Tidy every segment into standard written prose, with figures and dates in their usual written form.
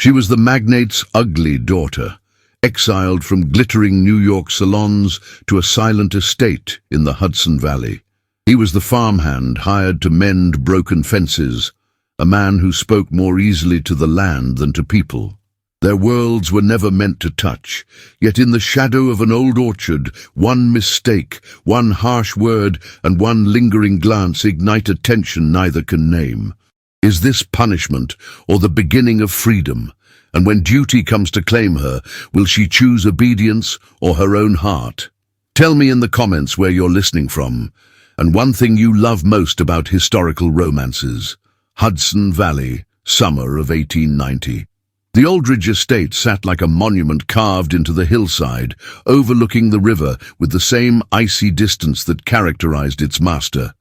She was the magnate's ugly daughter, exiled from glittering New York salons to a silent estate in the Hudson Valley. He was the farmhand hired to mend broken fences, a man who spoke more easily to the land than to people. Their worlds were never meant to touch, yet in the shadow of an old orchard, one mistake, one harsh word, and one lingering glance ignite a tension neither can name. Is this punishment, or the beginning of freedom? And when duty comes to claim her, will she choose obedience or her own heart? Tell me in the comments where you're listening from, and one thing you love most about historical romances. Hudson Valley, summer of 1890. The Aldridge estate sat like a monument carved into the hillside, overlooking the river with the same icy distance that characterized its master.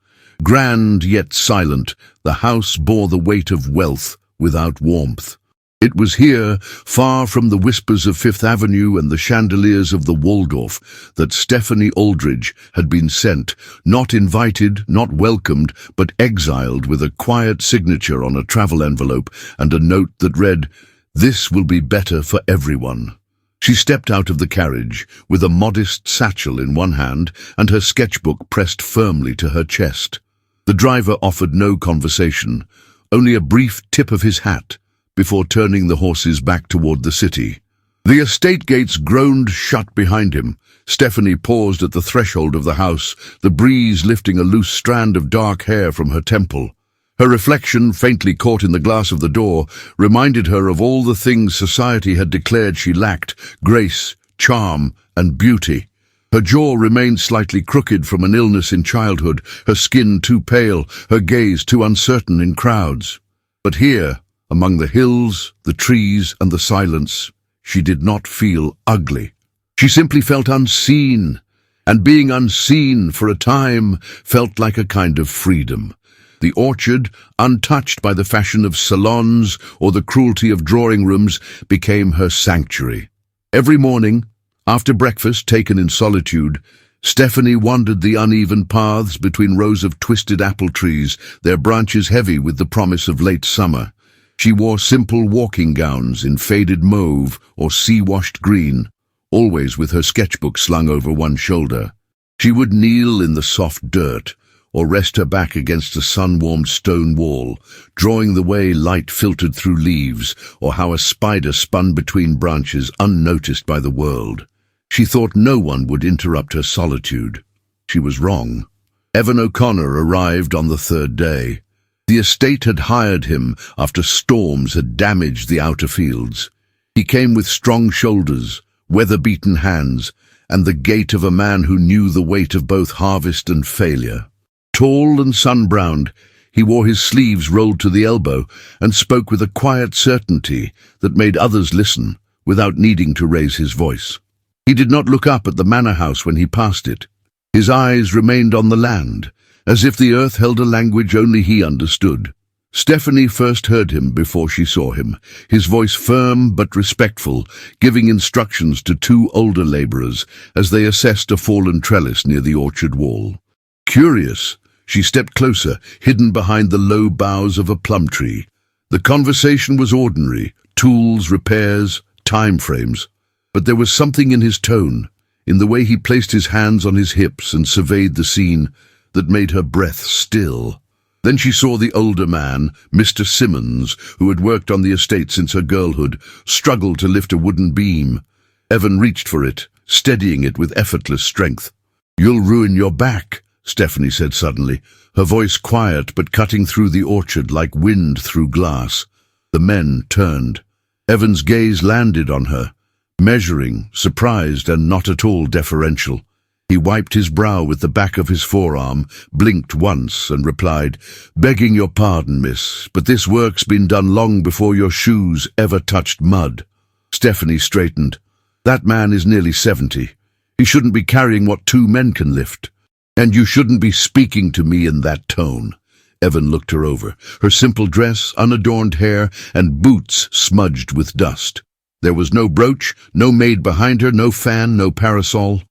Grand yet silent, the house bore the weight of wealth without warmth. It was here, far from the whispers of Fifth Avenue and the chandeliers of the Waldorf, that Stephanie Aldridge had been sent, not invited, not welcomed, but exiled with a quiet signature on a travel envelope and a note that read, "This will be better for everyone." She stepped out of the carriage, with a modest satchel in one hand and her sketchbook pressed firmly to her chest. The driver offered no conversation, only a brief tip of his hat, before turning the horses back toward the city. The estate gates groaned shut behind him. Stephanie paused at the threshold of the house, the breeze lifting a loose strand of dark hair from her temple. Her reflection, faintly caught in the glass of the door, reminded her of all the things society had declared she lacked: grace, charm, and beauty. Her jaw remained slightly crooked from an illness in childhood, her skin too pale, her gaze too uncertain in crowds. But here, among the hills, the trees, and the silence, she did not feel ugly. She simply felt unseen, and being unseen for a time felt like a kind of freedom. The orchard, untouched by the fashion of salons or the cruelty of drawing rooms, became her sanctuary. Every morning, after breakfast taken in solitude, Stephanie wandered the uneven paths between rows of twisted apple trees, their branches heavy with the promise of late summer. She wore simple walking gowns in faded mauve or sea-washed green, always with her sketchbook slung over one shoulder. She would kneel in the soft dirt, or rest her back against a sun-warmed stone wall, drawing the way light filtered through leaves, or how a spider spun between branches unnoticed by the world. She thought no one would interrupt her solitude. She was wrong. Evan O'Connor arrived on the third day. The estate had hired him after storms had damaged the outer fields. He came with strong shoulders, weather-beaten hands, and the gait of a man who knew the weight of both harvest and failure. Tall and sun-browned, he wore his sleeves rolled to the elbow and spoke with a quiet certainty that made others listen without needing to raise his voice. He did not look up at the manor house when he passed it. His eyes remained on the land, as if the earth held a language only he understood. Stephanie first heard him before she saw him, his voice firm but respectful, giving instructions to two older labourers as they assessed a fallen trellis near the orchard wall. Curious, she stepped closer, hidden behind the low boughs of a plum tree. The conversation was ordinary: tools, repairs, time frames. But there was something in his tone, in the way he placed his hands on his hips and surveyed the scene, that made her breath still. Then she saw the older man, Mr. Simmons, who had worked on the estate since her girlhood, struggle to lift a wooden beam. Evan reached for it, steadying it with effortless strength. "You'll ruin your back," Stephanie said suddenly, her voice quiet but cutting through the orchard like wind through glass. The men turned. Evan's gaze landed on her, measuring, surprised and not at all deferential. He wiped his brow with the back of his forearm, blinked once, and replied, "Begging your pardon, miss, but this work's been done long before your shoes ever touched mud." Stephanie straightened. "That man is nearly 70. He shouldn't be carrying what two men can lift. And you shouldn't be speaking to me in that tone." Evan looked her over, her simple dress, unadorned hair, and boots smudged with dust. There was no brooch, no maid behind her, no fan, no parasol.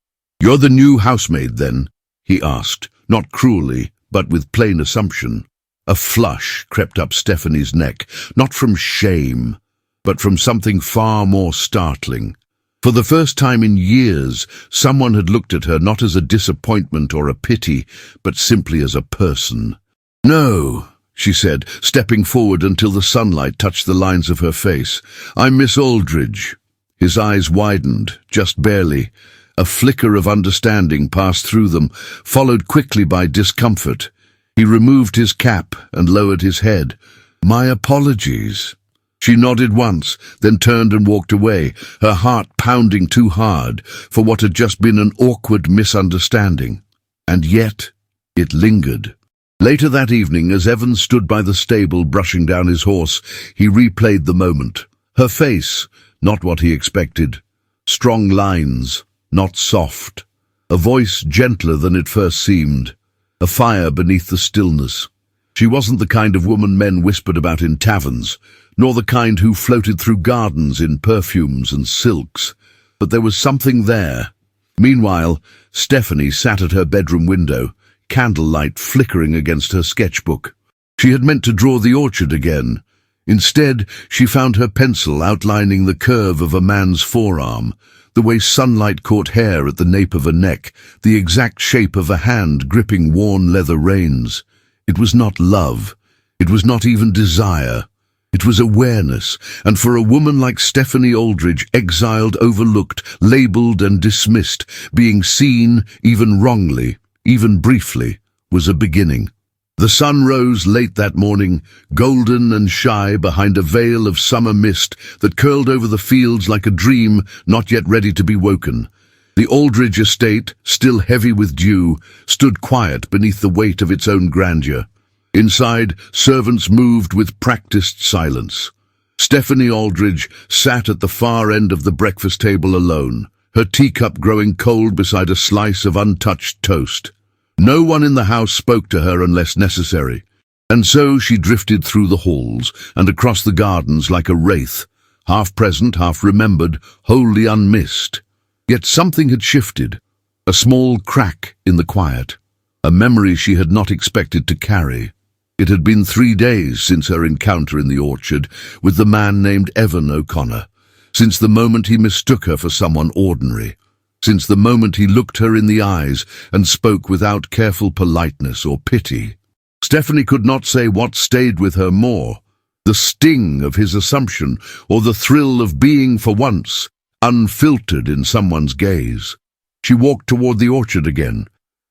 "You're the new housemaid, then?" he asked, not cruelly, but with plain assumption. A flush crept up Stephanie's neck, not from shame, but from something far more startling. For the first time in years, someone had looked at her not as a disappointment or a pity, but simply as a person. "No," she said, stepping forward until the sunlight touched the lines of her face. "I'm Miss Aldridge." His eyes widened, just barely. A flicker of understanding passed through them, followed quickly by discomfort. He removed his cap and lowered his head. "My apologies." She nodded once, then turned and walked away, her heart pounding too hard for what had just been an awkward misunderstanding. And yet, it lingered. Later that evening, as Evans stood by the stable brushing down his horse, he replayed the moment. Her face, not what he expected. Strong lines, not soft. A voice gentler than it first seemed. A fire beneath the stillness. She wasn't the kind of woman men whispered about in taverns, nor the kind who floated through gardens in perfumes and silks. But there was something there. Meanwhile, Stephanie sat at her bedroom window, candlelight flickering against her sketchbook. She had meant to draw the orchard again. Instead, she found her pencil outlining the curve of a man's forearm, the way sunlight caught hair at the nape of a neck, the exact shape of a hand gripping worn leather reins. It was not love. It was not even desire. It was awareness, and for a woman like Stephanie Aldridge, exiled, overlooked, labelled and dismissed, being seen, even wrongly, even briefly, was a beginning. The sun rose late that morning, golden and shy behind a veil of summer mist that curled over the fields like a dream not yet ready to be woken. The Aldridge estate, still heavy with dew, stood quiet beneath the weight of its own grandeur. Inside, servants moved with practiced silence. Stephanie Aldridge sat at the far end of the breakfast table alone, her teacup growing cold beside a slice of untouched toast. No one in the house spoke to her unless necessary, and so she drifted through the halls and across the gardens like a wraith, half present, half remembered, wholly unmissed. Yet something had shifted, a small crack in the quiet, a memory she had not expected to carry. It had been 3 days since her encounter in the orchard with the man named Evan O'Connor, since the moment he mistook her for someone ordinary, since the moment he looked her in the eyes and spoke without careful politeness or pity. Stephanie could not say what stayed with her more, the sting of his assumption or the thrill of being for once unfiltered in someone's gaze. She walked toward the orchard again,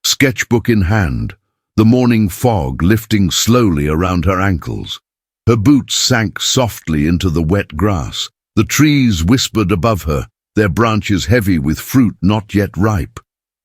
sketchbook in hand, the morning fog lifting slowly around her ankles. Her boots sank softly into the wet grass. The trees whispered above her, their branches heavy with fruit not yet ripe.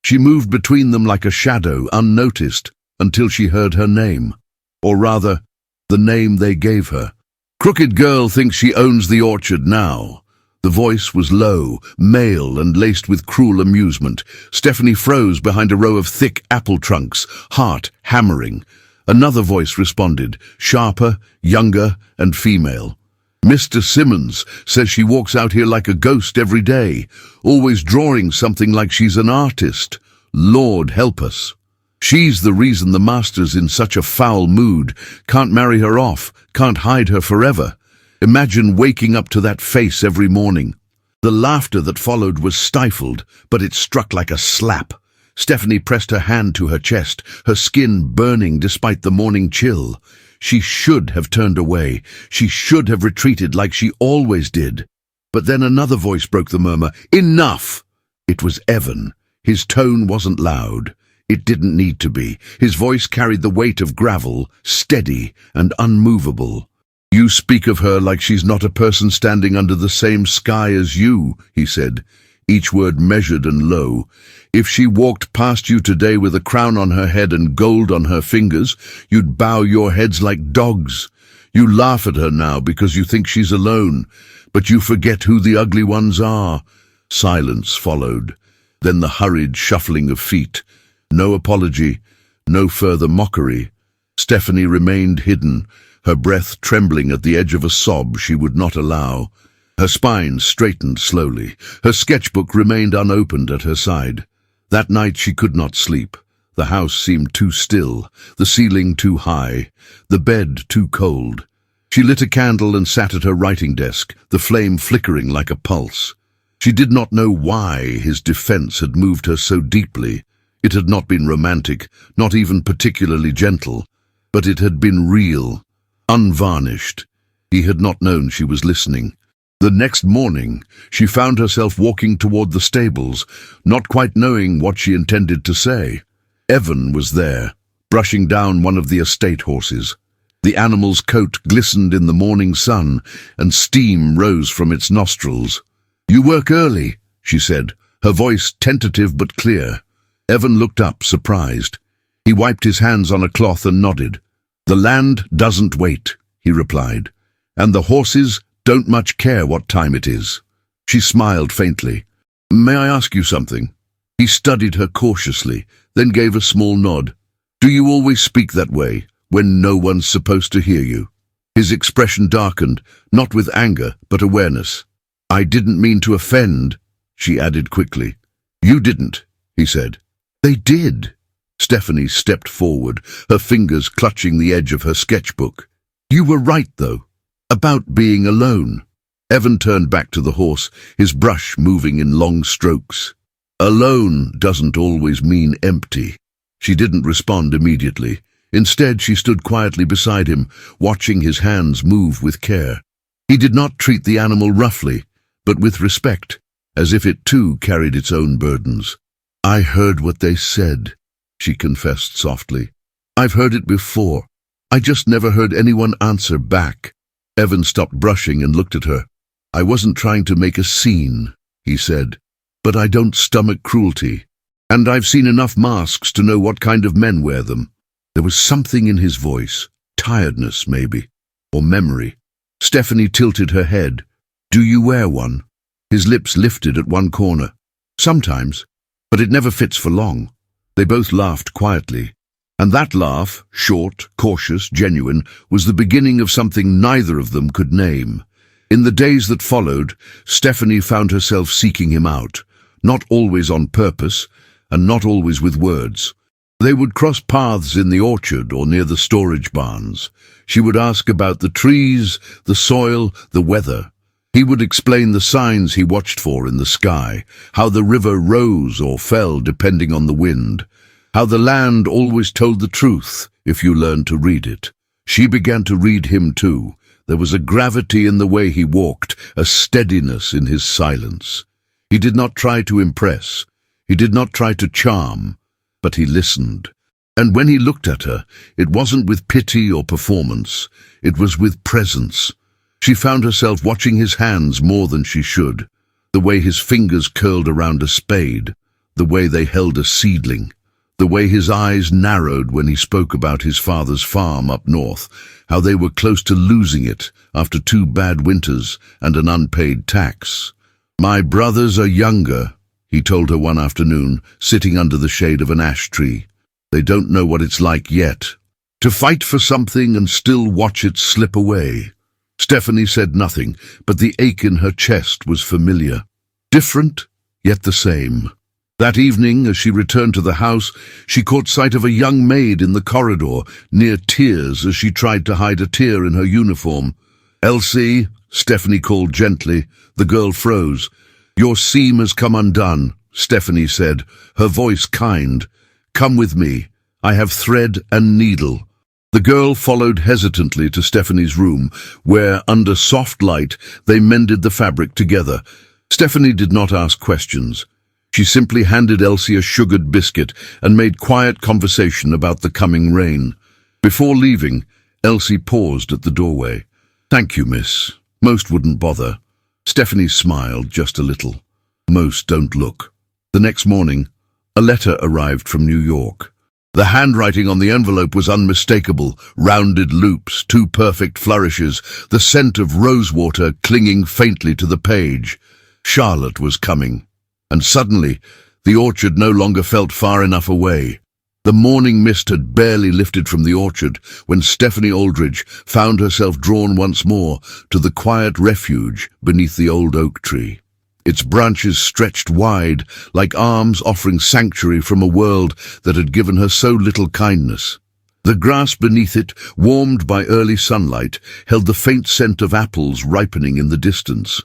She moved between them like a shadow, unnoticed, until she heard her name. Or rather, the name they gave her. "Crooked girl thinks she owns the orchard now." The voice was low, male, and laced with cruel amusement. Stephanie froze behind a row of thick apple trunks, heart hammering. Another voice responded, sharper, younger, and female. "Mr. Simmons says she walks out here like a ghost every day, always drawing something like she's an artist. Lord help us. She's the reason the master's in such a foul mood, can't marry her off, can't hide her forever. Imagine waking up to that face every morning." The laughter that followed was stifled, but it struck like a slap. Stephanie pressed her hand to her chest, her skin burning despite the morning chill. She should have turned away. She should have retreated like she always did. But then another voice broke the murmur. "Enough!" It was Evan. His tone wasn't loud. It didn't need to be. His voice carried the weight of gravel, steady and unmovable. "You speak of her like she's not a person standing under the same sky as you," he said, each word measured and low. "If she walked past you today with a crown on her head and gold on her fingers, you'd bow your heads like dogs. You laugh at her now because you think she's alone, but you forget who the ugly ones are." Silence followed, then the hurried shuffling of feet. No apology, no further mockery. Stephanie remained hidden, her breath trembling at the edge of a sob she would not allow. Her spine straightened slowly. Her sketchbook remained unopened at her side. That night she could not sleep. The house seemed too still, the ceiling too high, the bed too cold. She lit a candle and sat at her writing desk, the flame flickering like a pulse. She did not know why his defense had moved her so deeply. It had not been romantic, not even particularly gentle, but it had been real, unvarnished. He had not known she was listening. The next morning, she found herself walking toward the stables, not quite knowing what she intended to say. Evan was there, brushing down one of the estate horses. The animal's coat glistened in the morning sun, and steam rose from its nostrils. "You work early," she said, her voice tentative but clear. Evan looked up, surprised. He wiped his hands on a cloth and nodded. "The land doesn't wait," he replied, "and the horses don't much care what time it is." She smiled faintly. "May I ask you something?" He studied her cautiously, then gave a small nod. "Do you always speak that way, when no one's supposed to hear you?" His expression darkened, not with anger, but awareness. "I didn't mean to offend," she added quickly. "You didn't," he said. "They did." Stephanie stepped forward, her fingers clutching the edge of her sketchbook. "You were right, though, about being alone." Evan turned back to the horse, his brush moving in long strokes. "Alone doesn't always mean empty." She didn't respond immediately. Instead, she stood quietly beside him, watching his hands move with care. He did not treat the animal roughly, but with respect, as if it too carried its own burdens. "I heard what they said," she confessed softly. "I've heard it before. I just never heard anyone answer back." Evan stopped brushing and looked at her. "I wasn't trying to make a scene," he said, "but I don't stomach cruelty. And I've seen enough masks to know what kind of men wear them." There was something in his voice, tiredness maybe, or memory. Stephanie tilted her head. "Do you wear one?" His lips lifted at one corner. "Sometimes, but it never fits for long." They both laughed quietly. And that laugh, short, cautious, genuine, was the beginning of something neither of them could name. In the days that followed, Stephanie found herself seeking him out, not always on purpose, and not always with words. They would cross paths in the orchard or near the storage barns. She would ask about the trees, the soil, the weather. He would explain the signs he watched for in the sky, how the river rose or fell depending on the wind, how the land always told the truth if you learned to read it. She began to read him too. There was a gravity in the way he walked, a steadiness in his silence. He did not try to impress. He did not try to charm, but he listened. And when he looked at her, it wasn't with pity or performance. It was with presence. She found herself watching his hands more than she should, the way his fingers curled around a spade, the way they held a seedling, the way his eyes narrowed when he spoke about his father's farm up north, how they were close to losing it after 2 bad winters and an unpaid tax. "My brothers are younger," he told her one afternoon, sitting under the shade of an ash tree. "They don't know what it's like yet. To fight for something and still watch it slip away." Stephanie said nothing, but the ache in her chest was familiar. Different, yet the same. That evening, as she returned to the house, she caught sight of a young maid in the corridor, near tears as she tried to hide a tear in her uniform. "Elsie," Stephanie called gently. The girl froze. "Your seam has come undone," Stephanie said, her voice kind. "Come with me. I have thread and needle." The girl followed hesitantly to Stephanie's room, where, under soft light, they mended the fabric together. Stephanie did not ask questions. She simply handed Elsie a sugared biscuit and made quiet conversation about the coming rain. Before leaving, Elsie paused at the doorway. "Thank you, miss. Most wouldn't bother." Stephanie smiled just a little. "Most don't look." The next morning, a letter arrived from New York. The handwriting on the envelope was unmistakable, rounded loops, 2 perfect flourishes, the scent of rosewater clinging faintly to the page. Charlotte was coming. And suddenly, the orchard no longer felt far enough away. The morning mist had barely lifted from the orchard when Stephanie Aldridge found herself drawn once more to the quiet refuge beneath the old oak tree. Its branches stretched wide, like arms offering sanctuary from a world that had given her so little kindness. The grass beneath it, warmed by early sunlight, held the faint scent of apples ripening in the distance.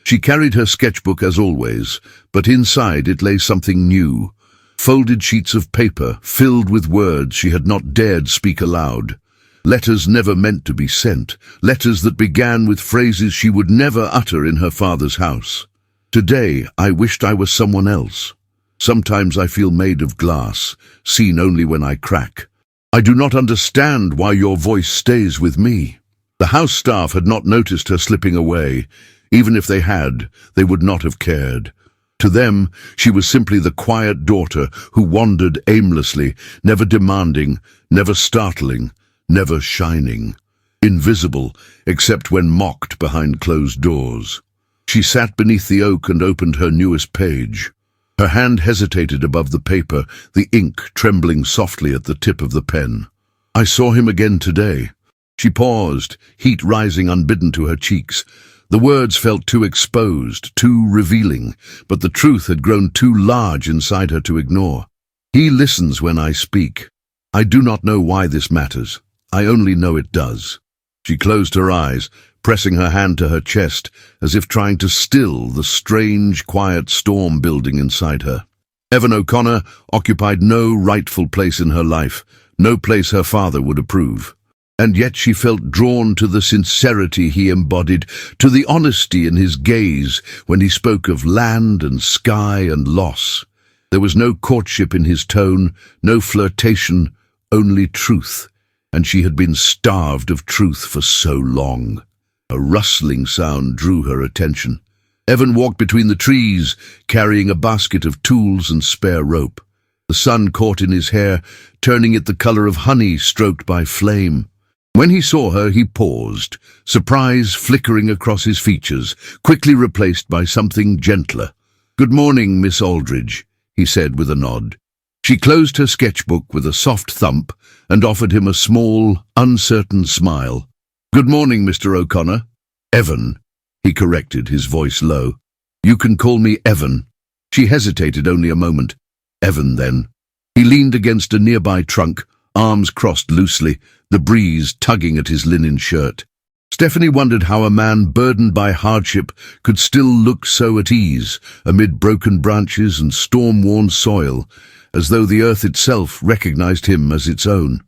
She carried her sketchbook as always, but inside it lay something new. Folded sheets of paper, filled with words she had not dared speak aloud. Letters never meant to be sent, letters that began with phrases she would never utter in her father's house. Today, I wished I was someone else. Sometimes I feel made of glass, seen only when I crack. I do not understand why your voice stays with me. The house staff had not noticed her slipping away. Even if they had, they would not have cared. To them, she was simply the quiet daughter who wandered aimlessly, never demanding, never startling, never shining. Invisible, except when mocked behind closed doors. She sat beneath the oak and opened her newest page. Her hand hesitated above the paper, the ink trembling softly at the tip of the pen. I saw him again today. She paused, heat rising unbidden to her cheeks. The words felt too exposed, too revealing, but the truth had grown too large inside her to ignore. He listens when I speak. I do not know why this matters. I only know it does. She closed her eyes, pressing her hand to her chest, as if trying to still the strange, quiet storm building inside her. Evan O'Connor occupied no rightful place in her life, no place her father would approve. And yet she felt drawn to the sincerity he embodied, to the honesty in his gaze when he spoke of land and sky and loss. There was no courtship in his tone, no flirtation, only truth, and she had been starved of truth for so long. A rustling sound drew her attention. Evan walked between the trees, carrying a basket of tools and spare rope. The sun caught in his hair, turning it the color of honey stroked by flame. When he saw her, he paused, surprise flickering across his features, quickly replaced by something gentler. "Good morning, Miss Aldridge," he said with a nod. She closed her sketchbook with a soft thump and offered him a small, uncertain smile. "Good morning, Mr. O'Connor." "Evan," he corrected, his voice low. "You can call me Evan." She hesitated only a moment. "Evan, then." He leaned against a nearby trunk, arms crossed loosely, the breeze tugging at his linen shirt. Stephanie wondered how a man burdened by hardship could still look so at ease, amid broken branches and storm-worn soil, as though the earth itself recognized him as its own.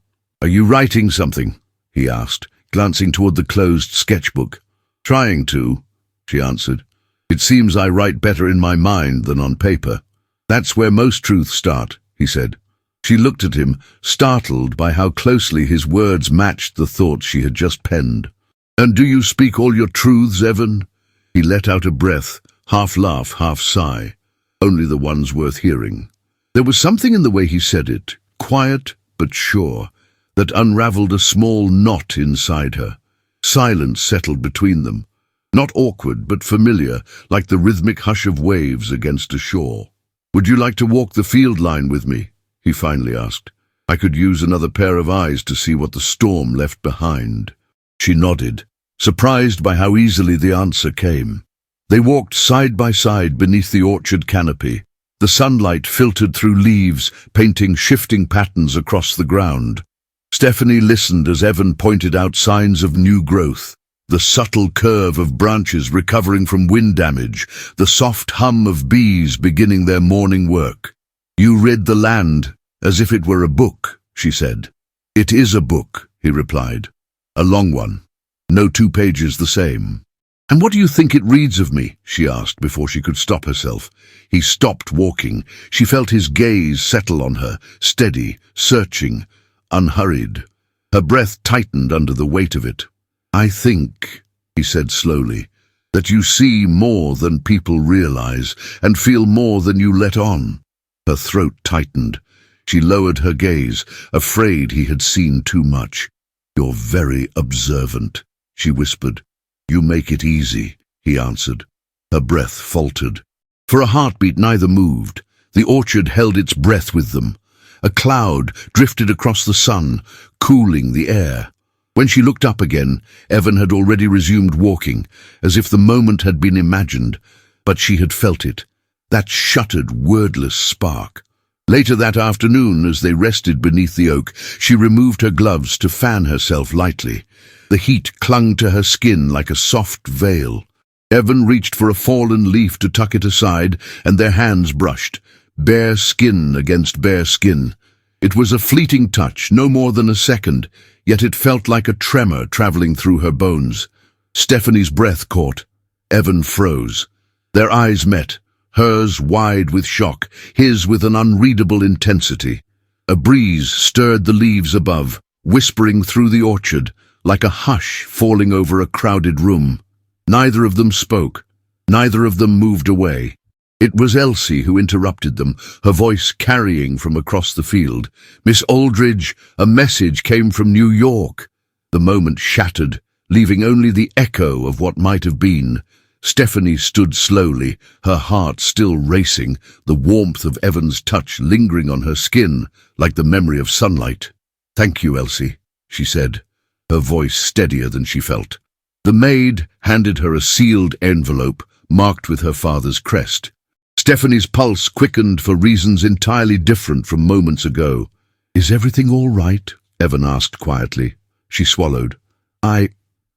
"Are you writing something?" he asked, glancing toward the closed sketchbook. "Trying to," she answered. "It seems I write better in my mind than on paper." "That's where most truths start," he said. She looked at him, startled by how closely his words matched the thoughts she had just penned. "And do you speak all your truths, Evan?" He let out a breath, half laugh, half sigh. Only the ones worth hearing. There was something in the way he said it, quiet but sure, that unraveled a small knot inside her. Silence settled between them. Not awkward, but familiar, like the rhythmic hush of waves against a shore. "Would you like to walk the field line with me?" he finally asked. "I could use another pair of eyes to see what the storm left behind." She nodded, surprised by how easily the answer came. They walked side by side beneath the orchard canopy. The sunlight filtered through leaves, painting shifting patterns across the ground. Stephanie listened as Evan pointed out signs of new growth. The subtle curve of branches recovering from wind damage, the soft hum of bees beginning their morning work. "You read the land as if it were a book," she said. "It is a book," he replied. "A long one. No 2 pages the same." "And what do you think it reads of me?" she asked before she could stop herself. He stopped walking. She felt his gaze settle on her, steady, searching, unhurried. Her breath tightened under the weight of it. "I think," he said slowly, "that you see more than people realize and feel more than you let on." Her throat tightened. She lowered her gaze, afraid he had seen too much. "You're very observant," she whispered. "You make it easy," he answered. Her breath faltered. For a heartbeat neither moved. The orchard held its breath with them. A cloud drifted across the sun, cooling the air. When she looked up again, Evan had already resumed walking, as if the moment had been imagined, but she had felt it. That shuttered, wordless spark. Later that afternoon, as they rested beneath the oak, she removed her gloves to fan herself lightly. The heat clung to her skin like a soft veil. Evan reached for a fallen leaf to tuck it aside, and their hands brushed, bare skin against bare skin. It was a fleeting touch, no more than a second, yet it felt like a tremor traveling through her bones. Stephanie's breath caught. Evan froze. Their eyes met, hers wide with shock, his with an unreadable intensity. A breeze stirred the leaves above, whispering through the orchard, like a hush falling over a crowded room. Neither of them spoke. Neither of them moved away. It was Elsie who interrupted them, her voice carrying from across the field. "Miss Aldridge, a message came from New York." The moment shattered, leaving only the echo of what might have been. Stephanie stood slowly, her heart still racing, the warmth of Evan's touch lingering on her skin, like the memory of sunlight. "Thank you, Elsie," she said, her voice steadier than she felt. The maid handed her a sealed envelope, marked with her father's crest. Stephanie's pulse quickened for reasons entirely different from moments ago. "Is everything all right?" Evan asked quietly. She swallowed. I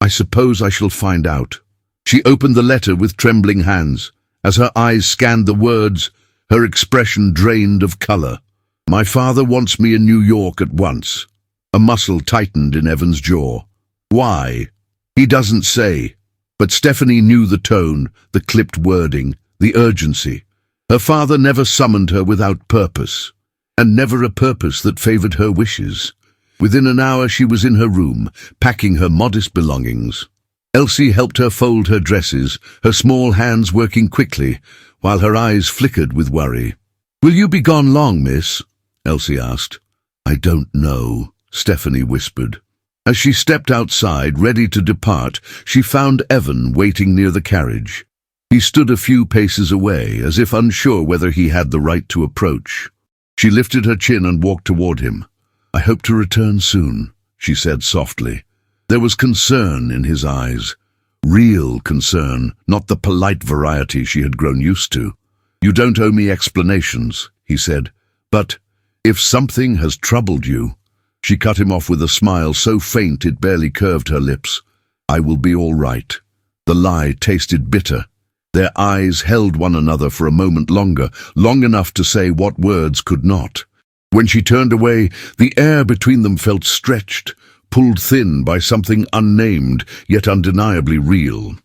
suppose I shall find out." She opened the letter with trembling hands. As her eyes scanned the words, her expression drained of color. "My father wants me in New York at once." A muscle tightened in Evan's jaw. "Why?" "He doesn't say." But Stephanie knew the tone, the clipped wording, the urgency. Her father never summoned her without purpose, and never a purpose that favored her wishes. Within an hour she was in her room, packing her modest belongings. Elsie helped her fold her dresses, her small hands working quickly, while her eyes flickered with worry. "Will you be gone long, miss?" Elsie asked. "I don't know," Stephanie whispered. As she stepped outside, ready to depart, she found Evan waiting near the carriage. He stood a few paces away, as if unsure whether he had the right to approach. She lifted her chin and walked toward him. "I hope to return soon," she said softly. There was concern in his eyes. Real concern, not the polite variety she had grown used to. "You don't owe me explanations," he said. "But if something has troubled you—" She cut him off with a smile so faint it barely curved her lips. "I will be all right." The lie tasted bitter. Their eyes held one another for a moment longer, long enough to say what words could not. When she turned away, the air between them felt stretched, pulled thin by something unnamed, yet undeniably real.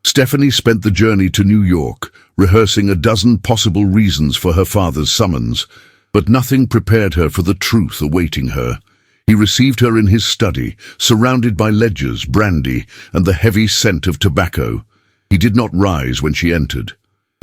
Stephanie spent the journey to New York, rehearsing a dozen possible reasons for her father's summons, but nothing prepared her for the truth awaiting her. He received her in his study, surrounded by ledgers, brandy, and the heavy scent of tobacco. He did not rise when she entered.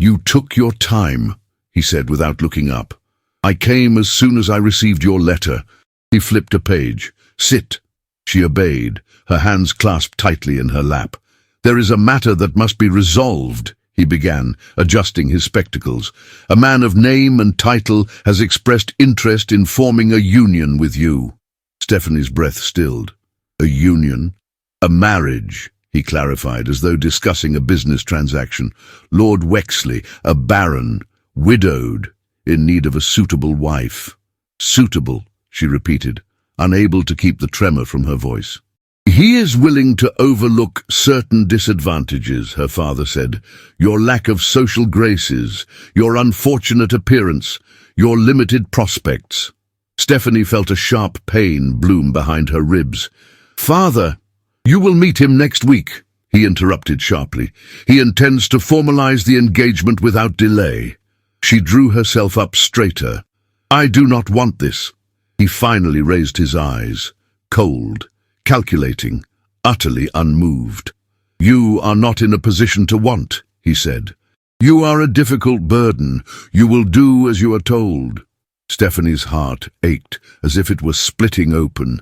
"You took your time," he said without looking up. "I came as soon as I received your letter." He flipped a page. "Sit." She obeyed, her hands clasped tightly in her lap. "There is a matter that must be resolved," he began, adjusting his spectacles. "A man of name and title has expressed interest in forming a union with you." Stephanie's breath stilled. "A union? A marriage," he clarified, as though discussing a business transaction. "Lord Wexley, a baron, widowed, in need of a suitable wife." "Suitable," she repeated, unable to keep the tremor from her voice. "He is willing to overlook certain disadvantages," her father said. "Your lack of social graces, your unfortunate appearance, your limited prospects." Stephanie felt a sharp pain bloom behind her ribs. "Father, you will meet him next week," he interrupted sharply. "He intends to formalize the engagement without delay." She drew herself up straighter. "I do not want this." He finally raised his eyes, cold, calculating, utterly unmoved. "You are not in a position to want," he said. "You are a difficult burden. You will do as you are told." Stephanie's heart ached, as if it was splitting open,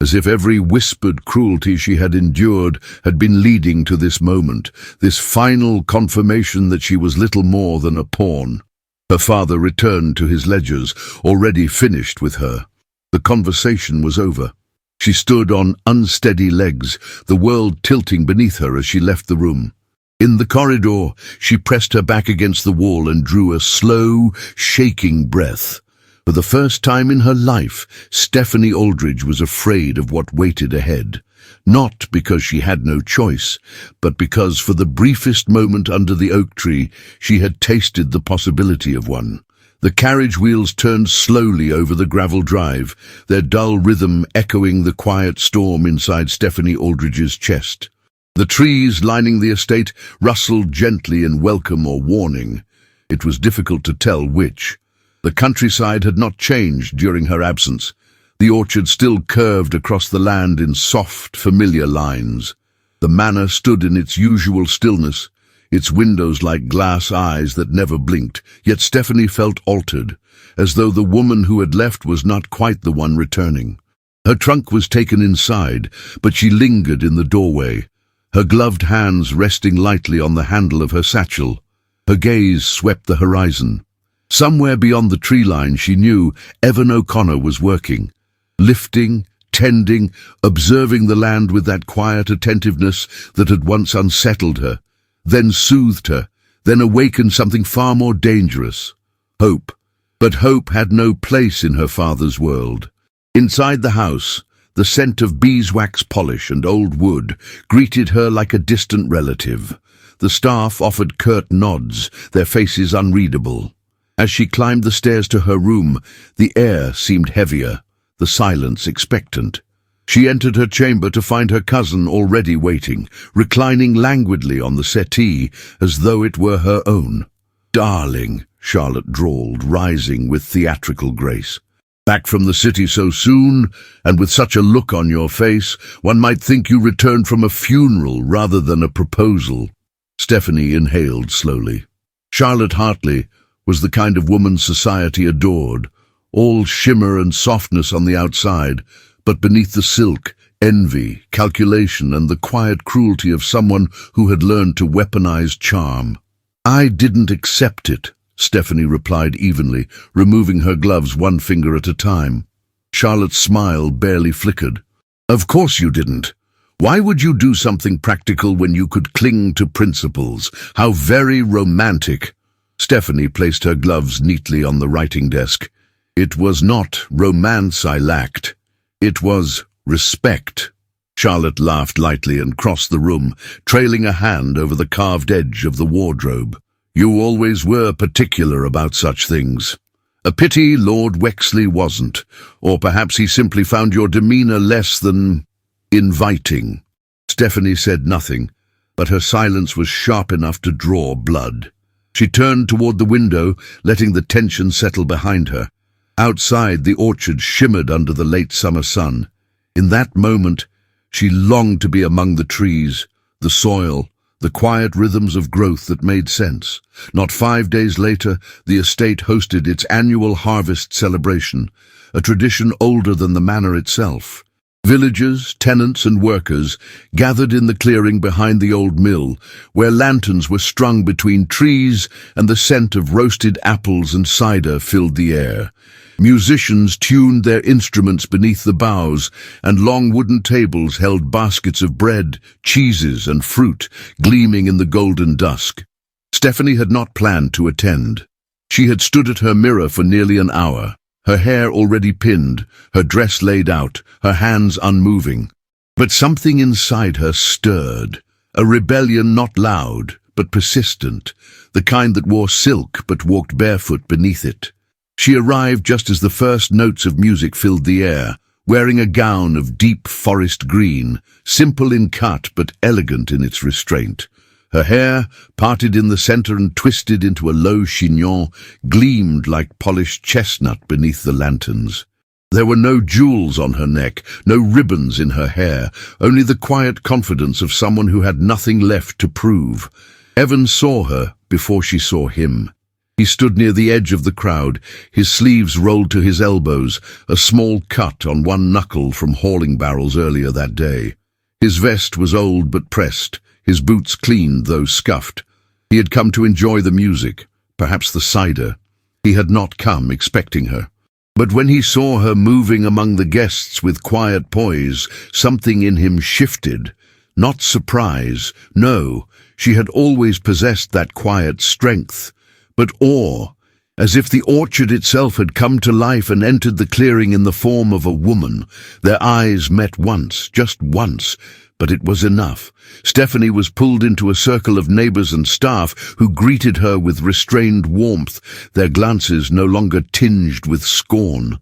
as if every whispered cruelty she had endured had been leading to this moment, this final confirmation that she was little more than a pawn. Her father returned to his ledgers, already finished with her. The conversation was over. She stood on unsteady legs, the world tilting beneath her as she left the room. In the corridor, she pressed her back against the wall and drew a slow, shaking breath. For the first time in her life, Stephanie Aldridge was afraid of what waited ahead. Not because she had no choice, but because for the briefest moment under the oak tree, she had tasted the possibility of one. The carriage wheels turned slowly over the gravel drive, their dull rhythm echoing the quiet storm inside Stephanie Aldridge's chest. The trees lining the estate rustled gently in welcome or warning. It was difficult to tell which. The countryside had not changed during her absence. The orchard still curved across the land in soft, familiar lines. The manor stood in its usual stillness, its windows like glass eyes that never blinked, yet Stephanie felt altered, as though the woman who had left was not quite the one returning. Her trunk was taken inside, but she lingered in the doorway, her gloved hands resting lightly on the handle of her satchel. Her gaze swept the horizon. Somewhere beyond the tree line, she knew Evan O'Connor was working, lifting, tending, observing the land with that quiet attentiveness that had once unsettled her, then soothed her, then awakened something far more dangerous, hope. But hope had no place in her father's world. Inside the house, the scent of beeswax polish and old wood greeted her like a distant relative. The staff offered curt nods, their faces unreadable. As she climbed the stairs to her room, the air seemed heavier, the silence expectant. She entered her chamber to find her cousin already waiting, reclining languidly on the settee as though it were her own. "Darling," Charlotte drawled, rising with theatrical grace. "Back from the city so soon, and with such a look on your face, one might think you returned from a funeral rather than a proposal." Stephanie inhaled slowly. Charlotte Hartley was the kind of woman society adored, all shimmer and softness on the outside, but beneath the silk, envy, calculation, and the quiet cruelty of someone who had learned to weaponize charm. "I didn't accept it," Stephanie replied evenly, removing her gloves one finger at a time. Charlotte's smile barely flickered. "Of course you didn't. Why would you do something practical when you could cling to principles? How very romantic." Stephanie placed her gloves neatly on the writing desk. "It was not romance I lacked. It was respect." Charlotte laughed lightly and crossed the room, trailing a hand over the carved edge of the wardrobe. "You always were particular about such things. A pity Lord Wexley wasn't, or perhaps he simply found your demeanor less than inviting." Stephanie said nothing, but her silence was sharp enough to draw blood. She turned toward the window, letting the tension settle behind her. Outside, the orchard shimmered under the late summer sun. In that moment, she longed to be among the trees, the soil, the quiet rhythms of growth that made sense. Not 5 days later, the estate hosted its annual harvest celebration, a tradition older than the manor itself. Villagers, tenants and workers gathered in the clearing behind the old mill, where lanterns were strung between trees and the scent of roasted apples and cider filled the air. Musicians tuned their instruments beneath the boughs, and long wooden tables held baskets of bread, cheeses and fruit, gleaming in the golden dusk. Stephanie had not planned to attend. She had stood at her mirror for nearly an hour, her hair already pinned, her dress laid out, her hands unmoving. But something inside her stirred, a rebellion not loud, but persistent, the kind that wore silk but walked barefoot beneath it. She arrived just as the first notes of music filled the air, wearing a gown of deep forest green, simple in cut but elegant in its restraint. Her hair, parted in the center and twisted into a low chignon, gleamed like polished chestnut beneath the lanterns. There were no jewels on her neck, no ribbons in her hair, only the quiet confidence of someone who had nothing left to prove. Evan saw her before she saw him. He stood near the edge of the crowd, his sleeves rolled to his elbows, a small cut on one knuckle from hauling barrels earlier that day. His vest was old but pressed, his boots cleaned though scuffed. He had come to enjoy the music, perhaps the cider. He had not come expecting her. But when he saw her moving among the guests with quiet poise, something in him shifted. Not surprise, no, she had always possessed that quiet strength, but awe, As if the orchard itself had come to life and entered the clearing in the form of a woman. Their eyes met once, just once, but it was enough. Stephanie was pulled into a circle of neighbors and staff who greeted her with restrained warmth, their glances no longer tinged with scorn.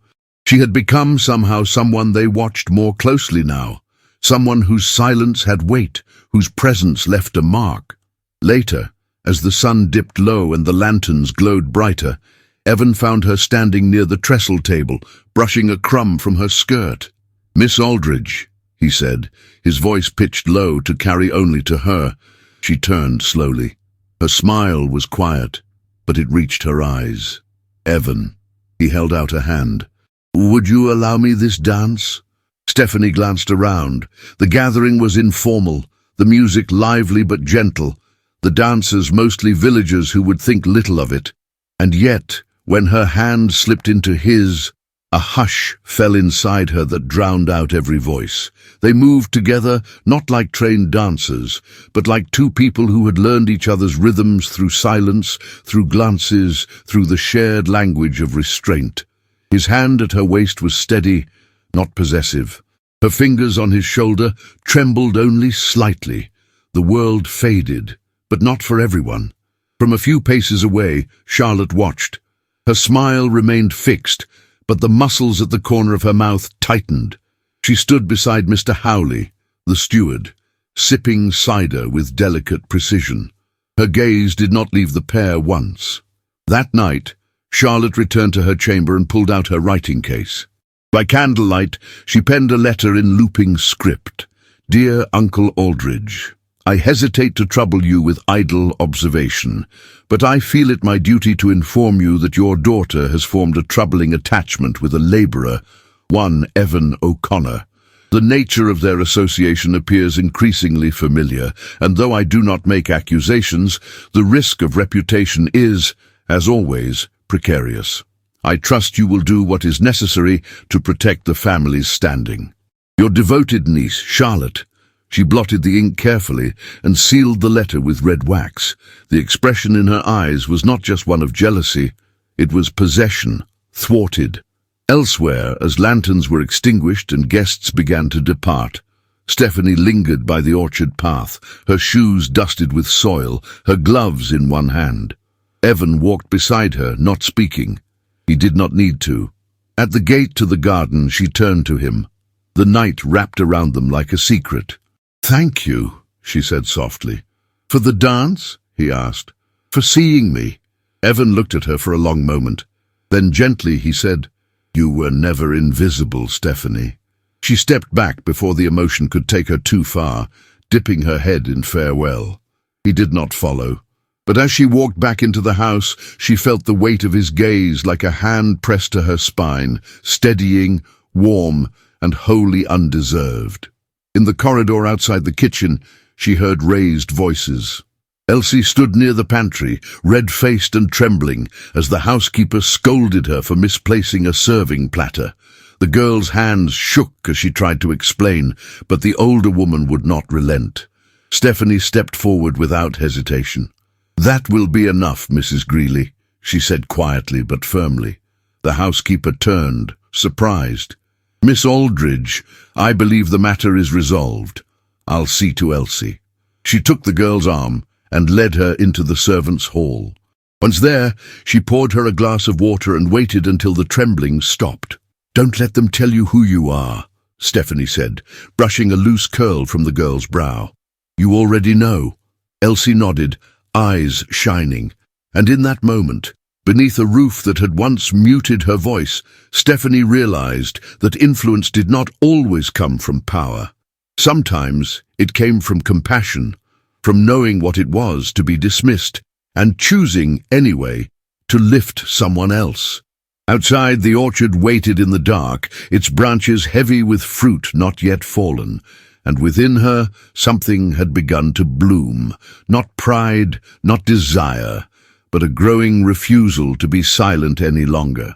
She had become somehow someone they watched more closely now, someone whose silence had weight, whose presence left a mark. Later, as the sun dipped low and the lanterns glowed brighter, Evan found her standing near the trestle table, brushing a crumb from her skirt. "Miss Aldridge," he said, his voice pitched low to carry only to her. She turned slowly. Her smile was quiet, but it reached her eyes. "Evan." He held out a hand. "Would you allow me this dance?" Stephanie glanced around. The gathering was informal, the music lively but gentle, the dancers mostly villagers who would think little of it. And yet, when her hand slipped into his, a hush fell inside her that drowned out every voice. They moved together, not like trained dancers, but like two people who had learned each other's rhythms through silence, through glances, through the shared language of restraint. His hand at her waist was steady, not possessive. Her fingers on his shoulder trembled only slightly. The world faded, but not for everyone. From a few paces away, Charlotte watched. Her smile remained fixed, but the muscles at the corner of her mouth tightened. She stood beside Mr. Howley, the steward, sipping cider with delicate precision. Her gaze did not leave the pair once. That night, Charlotte returned to her chamber and pulled out her writing case. By candlelight, she penned a letter in looping script. "Dear Uncle Aldridge, I hesitate to trouble you with idle observation, but I feel it my duty to inform you that your daughter has formed a troubling attachment with a labourer, one Evan O'Connor. The nature of their association appears increasingly familiar, and though I do not make accusations, the risk of reputation is, as always, precarious. I trust you will do what is necessary to protect the family's standing. Your devoted niece, Charlotte." She blotted the ink carefully and sealed the letter with red wax. The expression in her eyes was not just one of jealousy, it was possession, thwarted. Elsewhere, as lanterns were extinguished and guests began to depart, Stephanie lingered by the orchard path, her shoes dusted with soil, her gloves in one hand. Evan walked beside her, not speaking. He did not need to. At the gate to the garden, she turned to him. The night wrapped around them like a secret. "Thank you," she said softly. "For the dance?" he asked. "For seeing me?" Evan looked at her for a long moment. Then gently he said, "You were never invisible, Stephanie." She stepped back before the emotion could take her too far, dipping her head in farewell. He did not follow. But as she walked back into the house, she felt the weight of his gaze like a hand pressed to her spine, steadying, warm, and wholly undeserved. In the corridor outside the kitchen, she heard raised voices. Elsie stood near the pantry, red-faced and trembling, as the housekeeper scolded her for misplacing a serving platter. The girl's hands shook as she tried to explain, but the older woman would not relent. Stephanie stepped forward without hesitation. "That will be enough, Mrs. Greeley," she said quietly but firmly. The housekeeper turned, surprised. "Miss Aldridge, I believe the matter is resolved. I'll see to Elsie." She took the girl's arm and led her into the servants' hall. Once there, she poured her a glass of water and waited until the trembling stopped. "Don't let them tell you who you are," Stephanie said, brushing a loose curl from the girl's brow. "You already know." Elsie nodded, eyes shining, and in that moment, beneath a roof that had once muted her voice, Stephanie realized that influence did not always come from power. Sometimes it came from compassion, from knowing what it was to be dismissed, and choosing, anyway, to lift someone else. Outside, the orchard waited in the dark, its branches heavy with fruit not yet fallen, and within her something had begun to bloom, not pride, not desire, but a growing refusal to be silent any longer.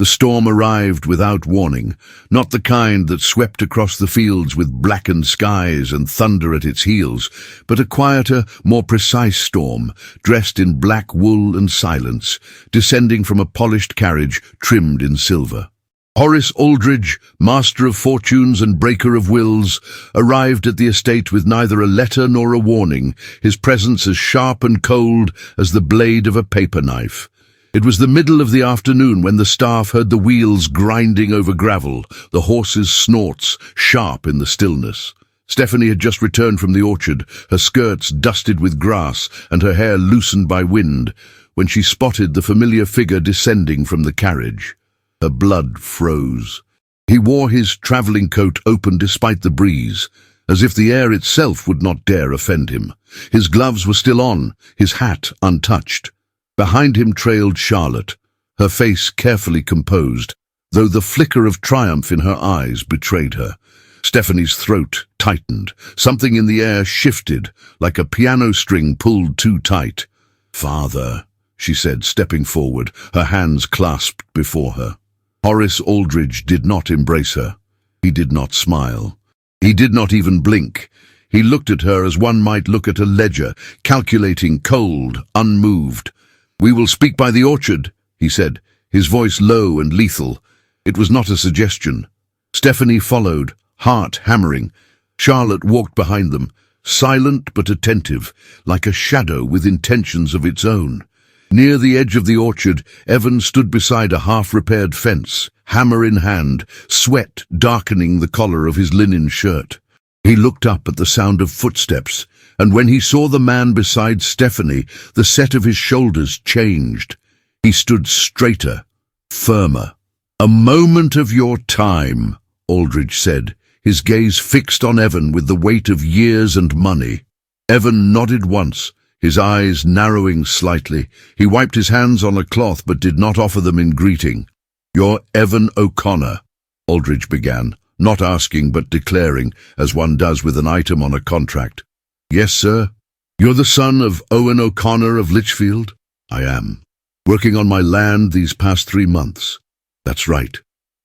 The storm arrived without warning, not the kind that swept across the fields with blackened skies and thunder at its heels, but a quieter, more precise storm, dressed in black wool and silence, descending from a polished carriage trimmed in silver. Horace Aldridge, master of fortunes and breaker of wills, arrived at the estate with neither a letter nor a warning, his presence as sharp and cold as the blade of a paper knife. It was the middle of the afternoon when the staff heard the wheels grinding over gravel, the horses' snorts sharp in the stillness. Stephanie had just returned from the orchard, her skirts dusted with grass and her hair loosened by wind, when she spotted the familiar figure descending from the carriage. Her blood froze. He wore his travelling coat open despite the breeze, as if the air itself would not dare offend him. His gloves were still on, his hat untouched. Behind him trailed Charlotte, her face carefully composed, though the flicker of triumph in her eyes betrayed her. Stephanie's throat tightened. Something in the air shifted, like a piano string pulled too tight. "Father," she said, stepping forward, her hands clasped before her. Horace Aldridge did not embrace her. He did not smile. He did not even blink. He looked at her as one might look at a ledger, calculating, cold, unmoved. "We will speak by the orchard," he said, his voice low and lethal. It was not a suggestion. Stephanie followed, heart hammering. Charlotte walked behind them, silent but attentive, like a shadow with intentions of its own. Near the edge of the orchard, Evan stood beside a half-repaired fence, hammer in hand, sweat darkening the collar of his linen shirt. He looked up at the sound of footsteps, and when he saw the man beside Stephanie, the set of his shoulders changed. He stood straighter, firmer. "A moment of your time," Aldridge said, his gaze fixed on Evan with the weight of years and money. Evan nodded once, his eyes narrowing slightly. He wiped his hands on a cloth but did not offer them in greeting. "You're Evan O'Connor," Aldridge began, not asking but declaring, as one does with an item on a contract. "Yes, sir." "You're the son of Owen O'Connor of Lichfield?" "I am. Working on my land these past 3 months." "That's right."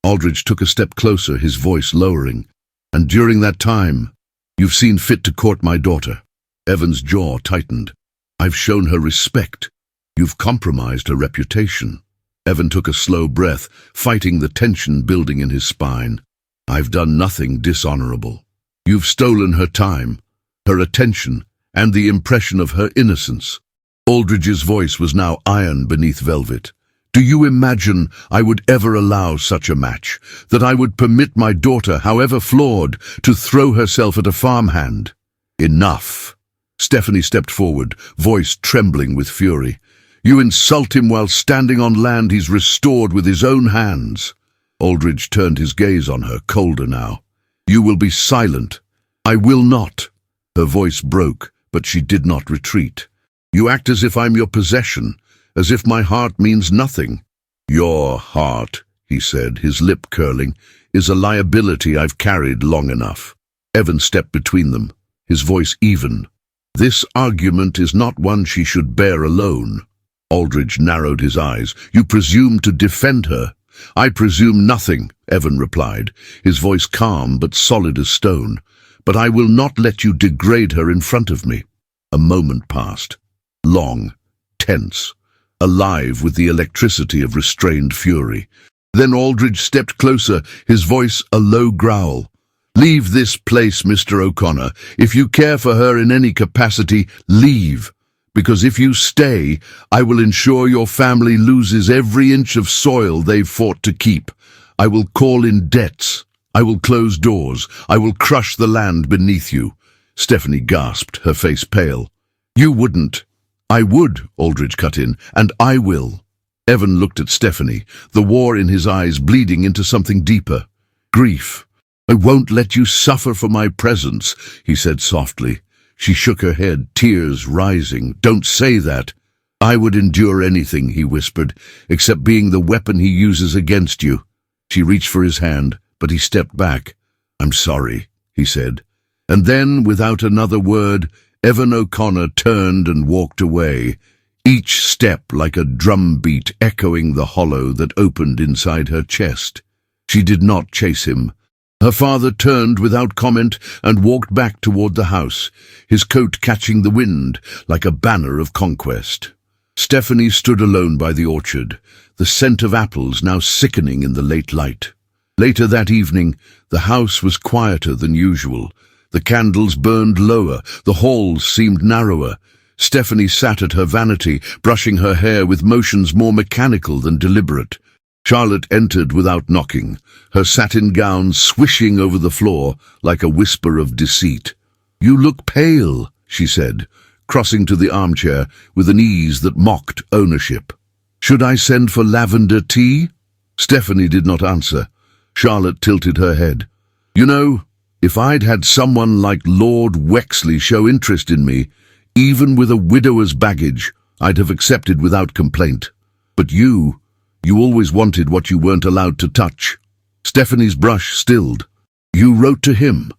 Aldridge took a step closer, his voice lowering. "And during that time, you've seen fit to court my daughter." Evan's jaw tightened. "I've shown her respect. You've compromised her reputation." Evan took a slow breath, fighting the tension building in his spine. "I've done nothing dishonorable. You've stolen her time, her attention, and the impression of her innocence." Aldridge's voice was now iron beneath velvet. "Do you imagine I would ever allow such a match, that I would permit my daughter, however flawed, to throw herself at a farmhand?" "Enough." Stephanie stepped forward, voice trembling with fury. "You insult him while standing on land he's restored with his own hands." Aldridge turned his gaze on her, colder now. "You will be silent." "I will not." Her voice broke, but she did not retreat. "You act as if I'm your possession, as if my heart means nothing." "Your heart," he said, his lip curling, "is a liability I've carried long enough." Evan stepped between them, his voice even. "This argument is not one she should bear alone." Aldridge narrowed his eyes. "You presume to defend her." "I presume nothing," Evan replied, his voice calm but solid as stone. "But I will not let you degrade her in front of me." A moment passed. Long, tense, alive with the electricity of restrained fury. Then Aldridge stepped closer, his voice a low growl. "Leave this place, Mr. O'Connor. If you care for her in any capacity, leave. Because if you stay, I will ensure your family loses every inch of soil they've fought to keep. I will call in debts. I will close doors. I will crush the land beneath you." Stephanie gasped, her face pale. "You wouldn't." "I would," Aldridge cut in, "and I will." Evan looked at Stephanie, the war in his eyes bleeding into something deeper. Grief. "I won't let you suffer for my presence," he said softly. She shook her head, tears rising. "Don't say that." "I would endure anything," he whispered, "except being the weapon he uses against you." She reached for his hand, but he stepped back. "I'm sorry," he said. And then, without another word, Evan O'Connor turned and walked away, each step like a drum beat echoing the hollow that opened inside her chest. She did not chase him. Her father turned without comment and walked back toward the house, his coat catching the wind like a banner of conquest. Stephanie stood alone by the orchard, the scent of apples now sickening in the late light. Later that evening, the house was quieter than usual. The candles burned lower, the halls seemed narrower. Stephanie sat at her vanity, brushing her hair with motions more mechanical than deliberate. Charlotte entered without knocking, her satin gown swishing over the floor like a whisper of deceit. "You look pale," she said, crossing to the armchair with an ease that mocked ownership. "Should I send for lavender tea?" Stephanie did not answer. Charlotte tilted her head. "You know, if I'd had someone like Lord Wexley show interest in me, even with a widower's baggage, I'd have accepted without complaint. But you always wanted what you weren't allowed to touch." Stephanie's brush stilled. "You wrote to him?"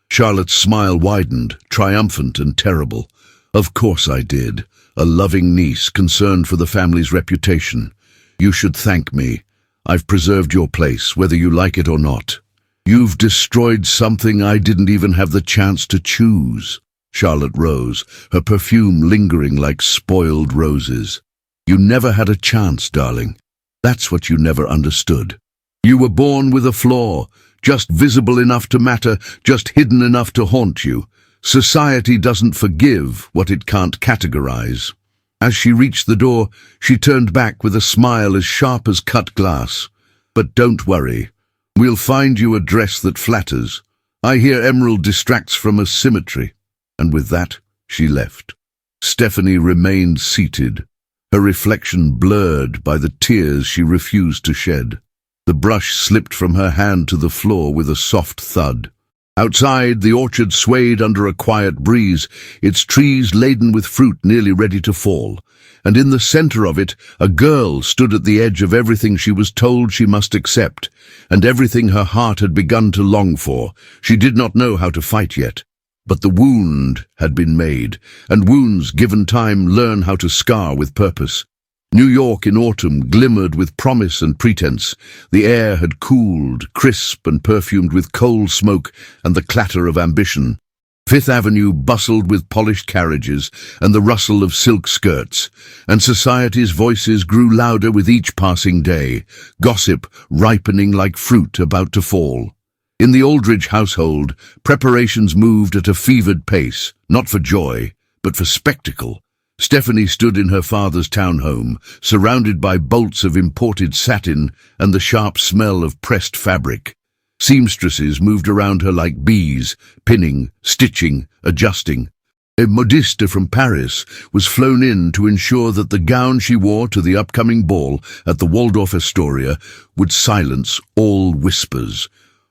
Charlotte's smile widened, triumphant and terrible. "Of course I did. A loving niece concerned for the family's reputation. You should thank me. I've preserved your place, whether you like it or not. You've destroyed something I didn't even have the chance to choose." Charlotte rose, her perfume lingering like spoiled roses. "You never had a chance, darling. That's what you never understood. You were born with a flaw, just visible enough to matter, just hidden enough to haunt you. Society doesn't forgive what it can't categorize." As she reached the door, she turned back with a smile as sharp as cut glass. "But don't worry. We'll find you a dress that flatters. I hear emerald distracts from a symmetry." And with that, she left. Stephanie remained seated, her reflection blurred by the tears she refused to shed. The brush slipped from her hand to the floor with a soft thud. Outside, the orchard swayed under a quiet breeze, its trees laden with fruit nearly ready to fall. And in the center of it, a girl stood at the edge of everything she was told she must accept, and everything her heart had begun to long for. She did not know how to fight yet. But the wound had been made, and wounds given time learn how to scar with purpose. New York in autumn glimmered with promise and pretense. The air had cooled, crisp and perfumed with coal smoke and the clatter of ambition. Fifth Avenue bustled with polished carriages and the rustle of silk skirts, and society's voices grew louder with each passing day, gossip ripening like fruit about to fall. In the Aldridge household, preparations moved at a fevered pace, not for joy, but for spectacle. Stephanie stood in her father's townhome, surrounded by bolts of imported satin and the sharp smell of pressed fabric. Seamstresses moved around her like bees, pinning, stitching, adjusting. A modiste from Paris was flown in to ensure that the gown she wore to the upcoming ball at the Waldorf Astoria would silence all whispers,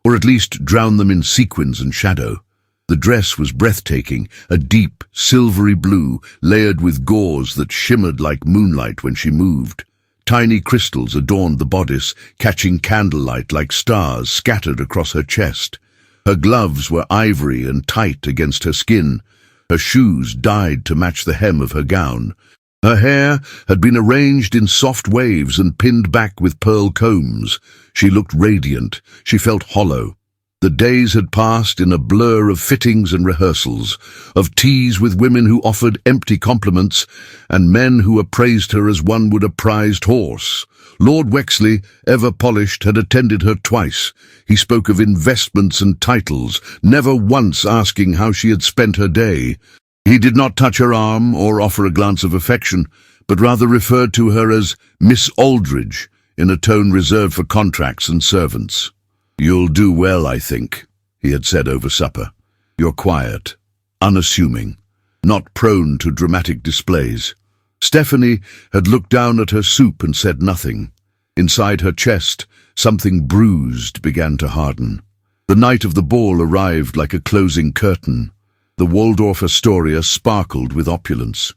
or at least drown them in sequins and shadow. The dress was breathtaking, a deep, silvery blue, layered with gauze that shimmered like moonlight when she moved. Tiny crystals adorned the bodice, catching candlelight like stars scattered across her chest. Her gloves were ivory and tight against her skin. Her shoes dyed to match the hem of her gown. Her hair had been arranged in soft waves and pinned back with pearl combs. She looked radiant. She felt hollow. The days had passed in a blur of fittings and rehearsals, of teas with women who offered empty compliments, and men who appraised her as one would a prized horse. Lord Wexley, ever polished, had attended her twice. He spoke of investments and titles, never once asking how she had spent her day. He did not touch her arm or offer a glance of affection, but rather referred to her as Miss Aldridge, in a tone reserved for contracts and servants. "You'll do well, I think," he had said over supper. "You're quiet, unassuming, not prone to dramatic displays." Stephanie had looked down at her soup and said nothing. Inside her chest, something bruised began to harden. The night of the ball arrived like a closing curtain. The Waldorf Astoria sparkled with opulence.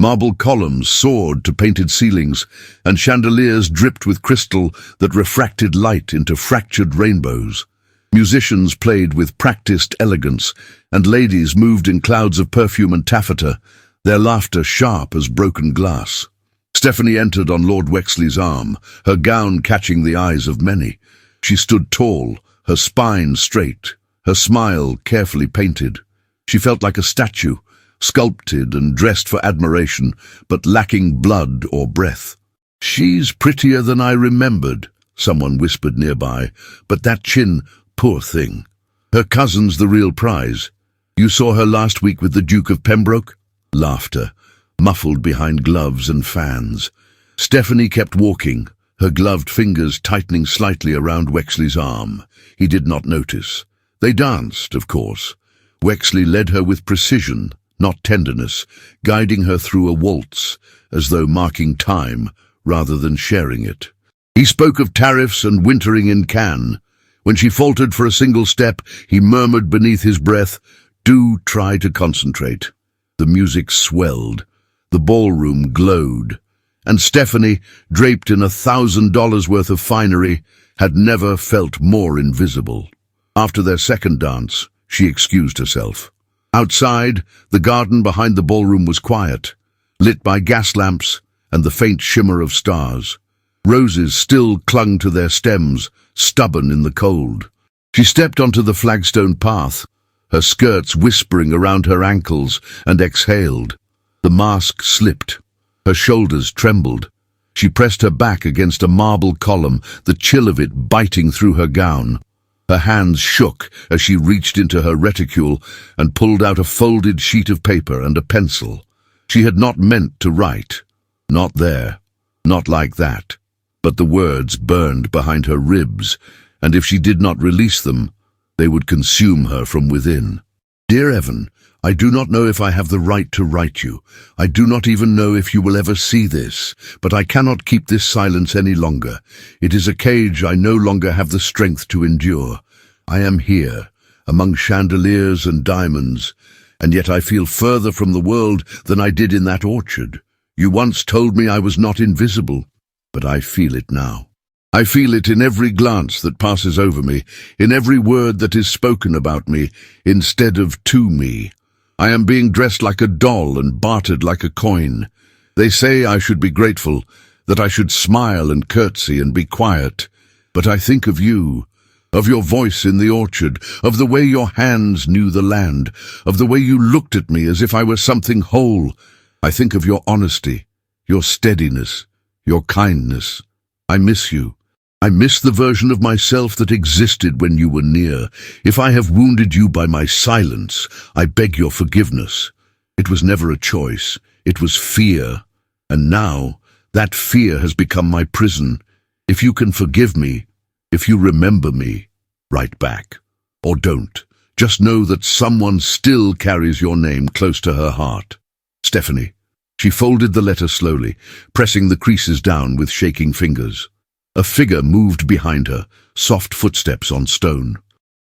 Marble columns soared to painted ceilings, and chandeliers dripped with crystal that refracted light into fractured rainbows. Musicians played with practiced elegance, and ladies moved in clouds of perfume and taffeta. their laughter sharp as broken glass. Stephanie entered on Lord Wexley's arm, her gown catching the eyes of many. She stood tall, her spine straight, her smile carefully painted. She felt like a statue, sculpted and dressed for admiration, but lacking blood or breath. "She's prettier than I remembered," someone whispered nearby, "but that chin, poor thing. Her cousin's the real prize. You saw her last week with the Duke of Pembroke?" Laughter, muffled behind gloves and fans. Stephanie kept walking, her gloved fingers tightening slightly around Wexley's arm. He did not notice. They danced, of course. Wexley led her with precision, not tenderness, guiding her through a waltz, as though marking time rather than sharing it. He spoke of tariffs and wintering in Cannes. When she faltered for a single step, he murmured beneath his breath, "Do try to concentrate." The music swelled. The ballroom glowed. And Stephanie, draped in $1,000 worth of finery, had never felt more invisible. After their second dance, she excused herself. Outside, the garden behind the ballroom was quiet, lit by gas lamps and the faint shimmer of stars. Roses still clung to their stems, stubborn in the cold. She stepped onto the flagstone path, her skirts whispering around her ankles, and exhaled. The mask slipped. Her shoulders trembled. She pressed her back against a marble column, the chill of it biting through her gown. Her hands shook as she reached into her reticule and pulled out a folded sheet of paper and a pencil. She had not meant to write. Not there. Not like that. But the words burned behind her ribs, and if she did not release them, they would consume her from within. "Dear Evan, I do not know if I have the right to write you. I do not even know if you will ever see this, but I cannot keep this silence any longer. It is a cage I no longer have the strength to endure. I am here, among chandeliers and diamonds, and yet I feel further from the world than I did in that orchard. You once told me I was not invisible, but I feel it now. I feel it in every glance that passes over me, in every word that is spoken about me, instead of to me. I am being dressed like a doll and bartered like a coin. They say I should be grateful, that I should smile and curtsy and be quiet. But I think of you, of your voice in the orchard, of the way your hands knew the land, of the way you looked at me as if I were something whole. I think of your honesty, your steadiness, your kindness. I miss you. I miss the version of myself that existed when you were near. If I have wounded you by my silence, I beg your forgiveness. It was never a choice. It was fear. And now, that fear has become my prison. If you can forgive me, if you remember me, write back. Or don't. Just know that someone still carries your name close to her heart. Stephanie. She folded the letter slowly, pressing the creases down with shaking fingers. A figure moved behind her, soft footsteps on stone.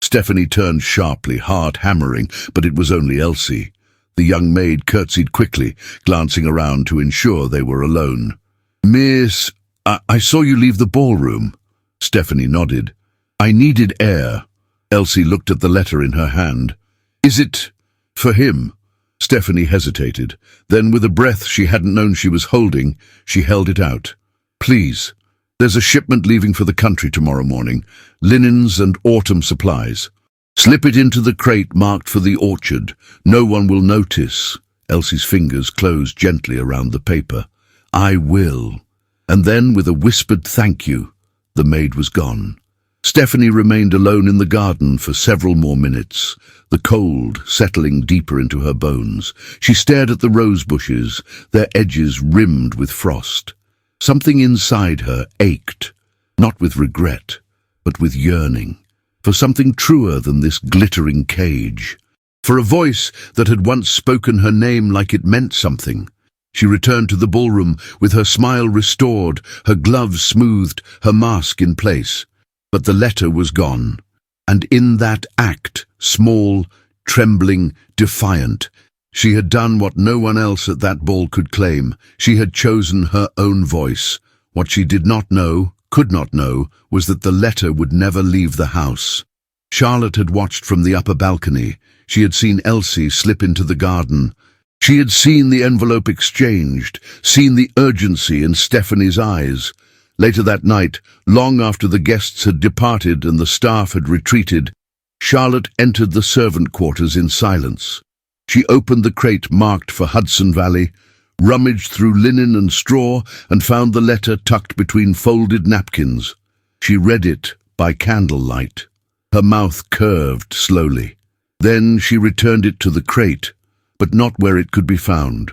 Stephanie turned sharply, heart hammering, but it was only Elsie. The young maid curtsied quickly, glancing around to ensure they were alone. "Miss, I saw you leave the ballroom." Stephanie nodded. "I needed air." Elsie looked at the letter in her hand. "Is it for him?" Stephanie hesitated. Then, with a breath she hadn't known she was holding, she held it out. "Please. There's a shipment leaving for the country tomorrow morning. Linens and autumn supplies. Slip it into the crate marked for the orchard. No one will notice." Elsie's fingers closed gently around the paper. "I will." And then, with a whispered thank you, the maid was gone. Stephanie remained alone in the garden for several more minutes, the cold settling deeper into her bones. She stared at the rose bushes, their edges rimmed with frost. Something inside her ached, not with regret, but with yearning, for something truer than this glittering cage, for a voice that had once spoken her name like it meant something. She returned to the ballroom with her smile restored, her gloves smoothed, her mask in place. But the letter was gone, and in that act, small, trembling, defiant, she had done what no one else at that ball could claim. She had chosen her own voice. What she did not know, could not know, was that the letter would never leave the house. Charlotte had watched from the upper balcony. She had seen Elsie slip into the garden. She had seen the envelope exchanged, seen the urgency in Stephanie's eyes. Later that night, long after the guests had departed and the staff had retreated, Charlotte entered the servant quarters in silence. She opened the crate marked for Hudson Valley, rummaged through linen and straw, and found the letter tucked between folded napkins. She read it by candlelight. Her mouth curved slowly. Then she returned it to the crate, but not where it could be found.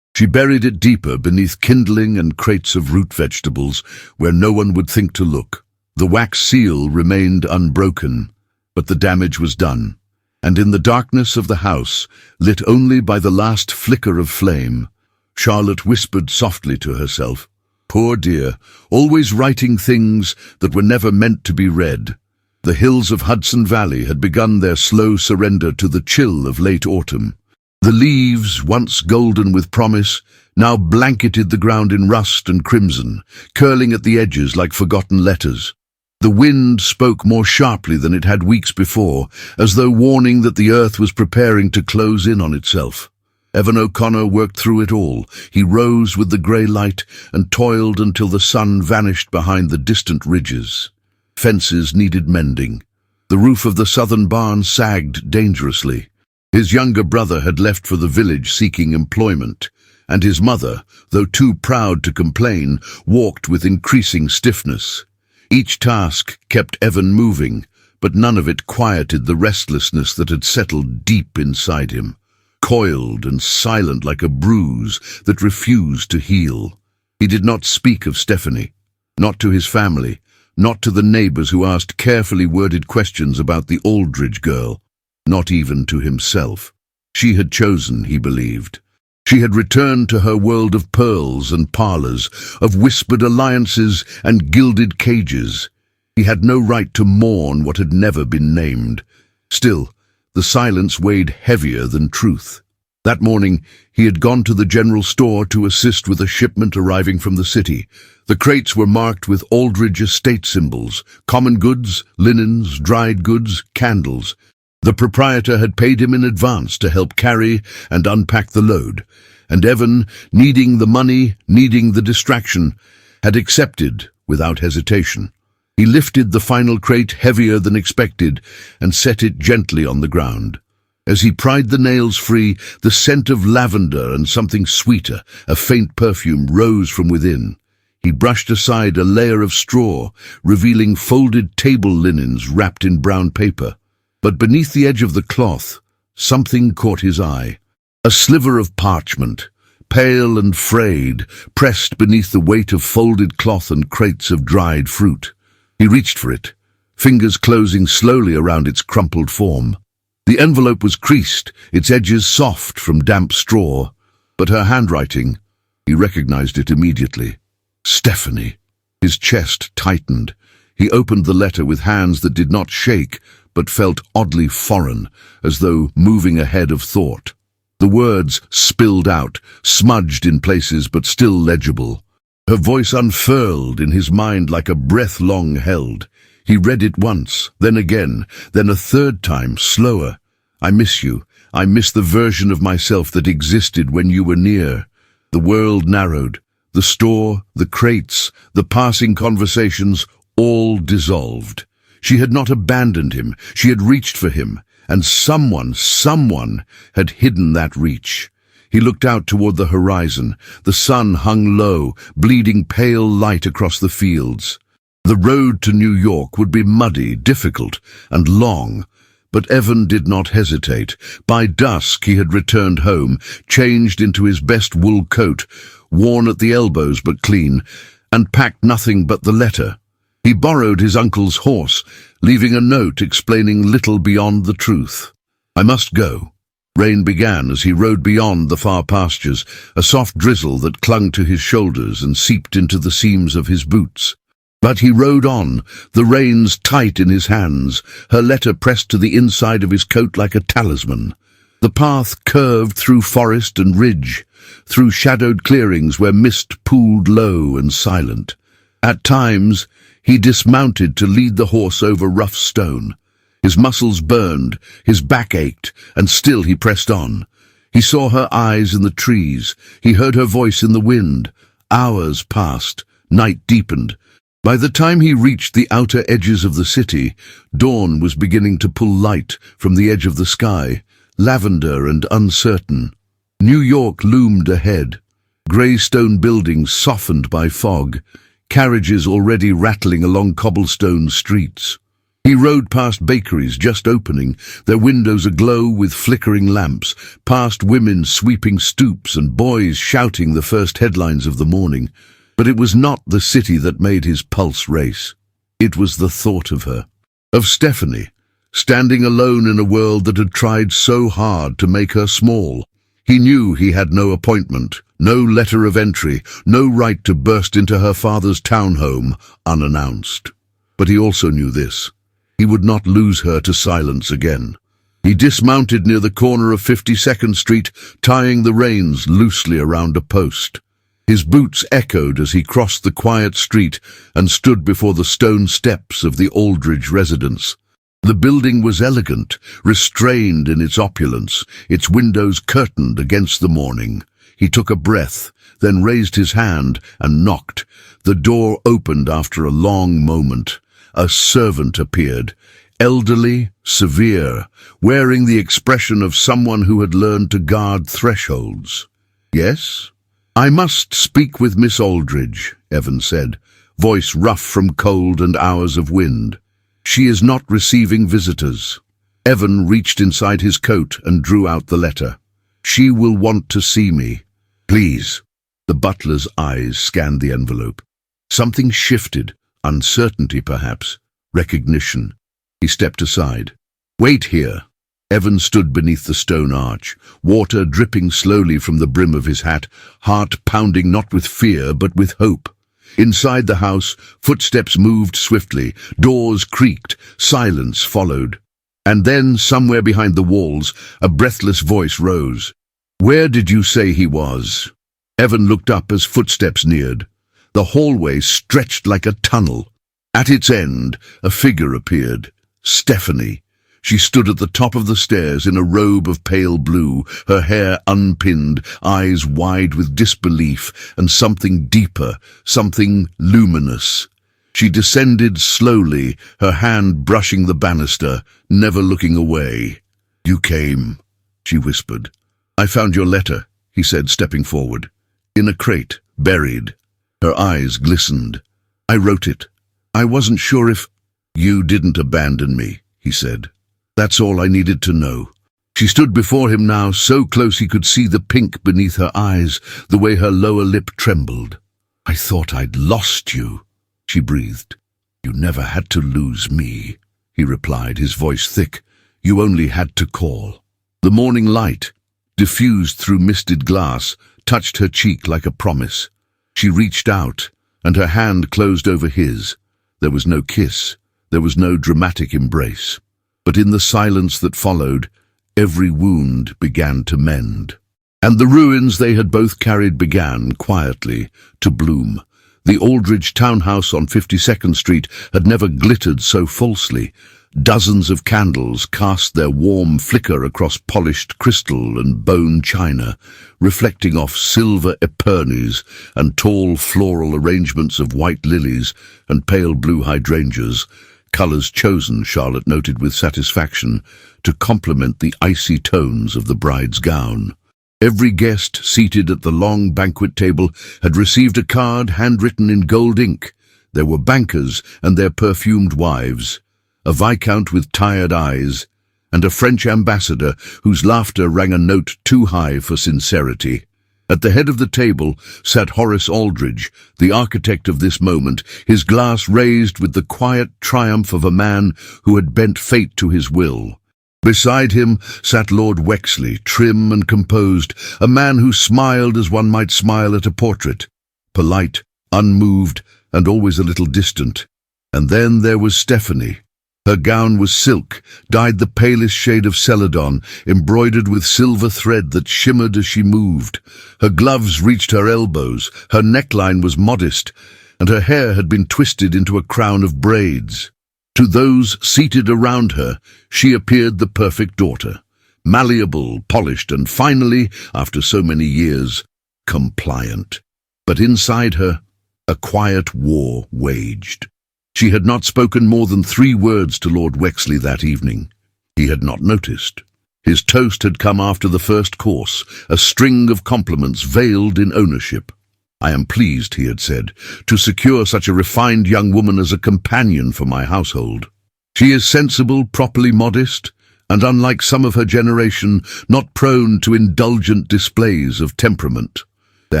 She buried it deeper beneath kindling and crates of root vegetables, where no one would think to look. The wax seal remained unbroken, but the damage was done, and in the darkness of the house, lit only by the last flicker of flame, Charlotte whispered softly to herself, "Poor dear, always writing things that were never meant to be read." The hills of Hudson Valley had begun their slow surrender to the chill of late autumn. The leaves, once golden with promise, now blanketed the ground in rust and crimson, curling at the edges like forgotten letters. The wind spoke more sharply than it had weeks before, as though warning that the earth was preparing to close in on itself. Evan O'Connor worked through it all. He rose with the grey light and toiled until the sun vanished behind the distant ridges. Fences needed mending. The roof of the southern barn sagged dangerously. His younger brother had left for the village seeking employment, and his mother, though too proud to complain, walked with increasing stiffness. Each task kept Evan moving, but none of it quieted the restlessness that had settled deep inside him, coiled and silent like a bruise that refused to heal. He did not speak of Stephanie, not to his family, not to the neighbors who asked carefully worded questions about the Aldridge girl, not even to himself. She had chosen, he believed. She had returned to her world of pearls and parlors, of whispered alliances and gilded cages. He had no right to mourn what had never been named. Still, the silence weighed heavier than truth. That morning, he had gone to the general store to assist with a shipment arriving from the city. The crates were marked with Aldridge estate symbols, common goods, linens, dried goods, candles. The proprietor had paid him in advance to help carry and unpack the load, and Evan, needing the money, needing the distraction, had accepted without hesitation. He lifted the final crate heavier than expected and set it gently on the ground. As he pried the nails free, the scent of lavender and something sweeter, a faint perfume, rose from within. He brushed aside a layer of straw, revealing folded table linens wrapped in brown paper. But beneath the edge of the cloth, something caught his eye. A sliver of parchment, pale and frayed, pressed beneath the weight of folded cloth and crates of dried fruit. He reached for it, fingers closing slowly around its crumpled form. The envelope was creased, its edges soft from damp straw, but her handwriting, he recognized it immediately. Stephanie. His chest tightened. He opened the letter with hands that did not shake, but felt oddly foreign, as though moving ahead of thought. The words spilled out, smudged in places but still legible. Her voice unfurled in his mind like a breath long held. He read it once, then again, then a third time, slower. "I miss you. I miss the version of myself that existed when you were near." The world narrowed. The store, the crates, the passing conversations, all dissolved. She had not abandoned him. She had reached for him, and someone had hidden that reach. He looked out toward the horizon. The sun hung low, bleeding pale light across the fields. The road to New York would be muddy, difficult, and long, but Evan did not hesitate. By dusk he had returned home, changed into his best wool coat, worn at the elbows but clean, and packed nothing but the letter. He borrowed his uncle's horse, leaving a note explaining little beyond the truth. "I must go." Rain began as he rode beyond the far pastures, a soft drizzle that clung to his shoulders and seeped into the seams of his boots. But he rode on, the reins tight in his hands, her letter pressed to the inside of his coat like a talisman. The path curved through forest and ridge, through shadowed clearings where mist pooled low and silent. At times, he dismounted to lead the horse over rough stone. His muscles burned, his back ached, and still he pressed on. He saw her eyes in the trees. He heard her voice in the wind. Hours passed. Night deepened. By the time he reached the outer edges of the city, dawn was beginning to pull light from the edge of the sky, lavender and uncertain. New York loomed ahead. Grey stone buildings softened by fog, carriages already rattling along cobblestone streets. He rode past bakeries just opening, their windows aglow with flickering lamps, past women sweeping stoops and boys shouting the first headlines of the morning. But it was not the city that made his pulse race. It was the thought of her, of Stephanie, standing alone in a world that had tried so hard to make her small. He knew he had no appointment, no letter of entry, no right to burst into her father's townhome unannounced. But he also knew this. He would not lose her to silence again. He dismounted near the corner of 52nd Street, tying the reins loosely around a post. His boots echoed as he crossed the quiet street and stood before the stone steps of the Aldridge residence. The building was elegant, restrained in its opulence, its windows curtained against the morning. He took a breath, then raised his hand and knocked. The door opened after a long moment. A servant appeared, elderly, severe, wearing the expression of someone who had learned to guard thresholds. "Yes?" "I must speak with Miss Aldridge," Evan said, voice rough from cold and hours of wind. "She is not receiving visitors." Evan reached inside his coat and drew out the letter. "She will want to see me. Please." The butler's eyes scanned the envelope. Something shifted, uncertainty perhaps, recognition. He stepped aside. "Wait here." Evan stood beneath the stone arch, water dripping slowly from the brim of his hat, heart pounding not with fear but with hope. Inside the house, footsteps moved swiftly, doors creaked, silence followed. And then, somewhere behind the walls, a breathless voice rose. "Where did you say he was?" Evan looked up as footsteps neared. The hallway stretched like a tunnel. At its end, a figure appeared. Stephanie. She stood at the top of the stairs in a robe of pale blue, her hair unpinned, eyes wide with disbelief, and something deeper, something luminous. She descended slowly, her hand brushing the banister, never looking away. "You came," she whispered. "I found your letter," he said, stepping forward. "In a crate, buried." Her eyes glistened. "I wrote it. I wasn't sure if—" "You didn't abandon me," he said. "That's all I needed to know." She stood before him now, so close he could see the pink beneath her eyes, the way her lower lip trembled. "I thought I'd lost you," she breathed. "You never had to lose me," he replied, his voice thick. "You only had to call." The morning light, diffused through misted glass, touched her cheek like a promise. She reached out, and her hand closed over his. There was no kiss. There was no dramatic embrace. But in the silence that followed, every wound began to mend. And the ruins they had both carried began, quietly, to bloom. The Aldridge townhouse on 52nd Street had never glittered so falsely. Dozens of candles cast their warm flicker across polished crystal and bone china, reflecting off silver epergnes and tall floral arrangements of white lilies and pale blue hydrangeas, colours chosen, Charlotte noted with satisfaction, to complement the icy tones of the bride's gown. Every guest seated at the long banquet table had received a card handwritten in gold ink. There were bankers and their perfumed wives, a viscount with tired eyes, and a French ambassador whose laughter rang a note too high for sincerity. At the head of the table sat Horace Aldridge, the architect of this moment, his glass raised with the quiet triumph of a man who had bent fate to his will. Beside him sat Lord Wexley, trim and composed, a man who smiled as one might smile at a portrait, polite, unmoved, and always a little distant. And then there was Stephanie. Her gown was silk, dyed the palest shade of celadon, embroidered with silver thread that shimmered as she moved. Her gloves reached her elbows, her neckline was modest, and her hair had been twisted into a crown of braids. To those seated around her, she appeared the perfect daughter, malleable, polished, and finally, after so many years, compliant. But inside her, a quiet war waged. She had not spoken more than 3 words to Lord Wexley that evening. He had not noticed. His toast had come after the first course, a string of compliments veiled in ownership. "I am pleased," he had said, "to secure such a refined young woman as a companion for my household. She is sensible, properly modest, and unlike some of her generation, not prone to indulgent displays of temperament." There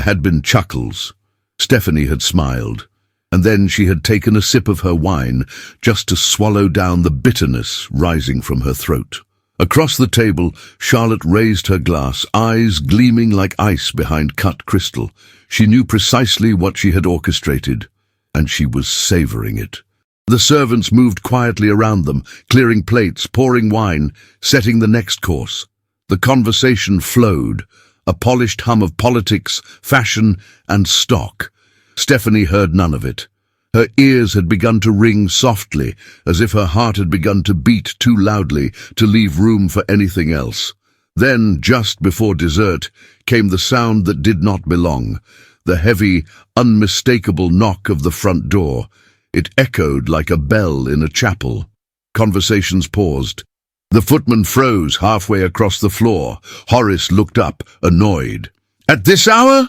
had been chuckles. Stephanie had smiled, and then she had taken a sip of her wine just to swallow down the bitterness rising from her throat. Across the table, Charlotte raised her glass, eyes gleaming like ice behind cut crystal. She knew precisely what she had orchestrated, and she was savouring it. The servants moved quietly around them, clearing plates, pouring wine, setting the next course. The conversation flowed, a polished hum of politics, fashion, and stock. Stephanie heard none of it. Her ears had begun to ring softly, as if her heart had begun to beat too loudly to leave room for anything else. Then, just before dessert, came the sound that did not belong, the heavy, unmistakable knock of the front door. It echoed like a bell in a chapel. Conversations paused. The footman froze halfway across the floor. Horace looked up, annoyed. "At this hour?"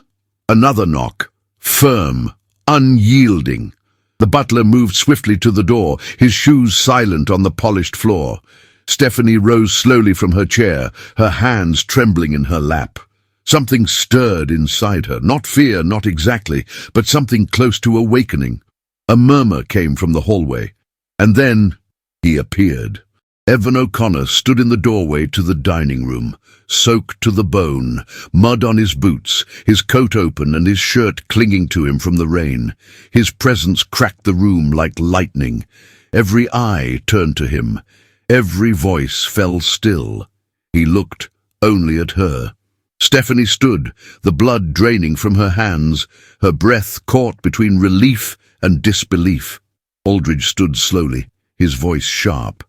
Another knock, firm, unyielding. The butler moved swiftly to the door, his shoes silent on the polished floor. Stephanie rose slowly from her chair, her hands trembling in her lap. Something stirred inside her, not fear, not exactly, but something close to awakening. A murmur came from the hallway, and then he appeared. Evan O'Connor stood in the doorway to the dining room, soaked to the bone, mud on his boots, his coat open and his shirt clinging to him from the rain. His presence cracked the room like lightning. Every eye turned to him. Every voice fell still. He looked only at her. Stephanie stood, the blood draining from her hands, her breath caught between relief and disbelief. Aldridge stood slowly, his voice sharp.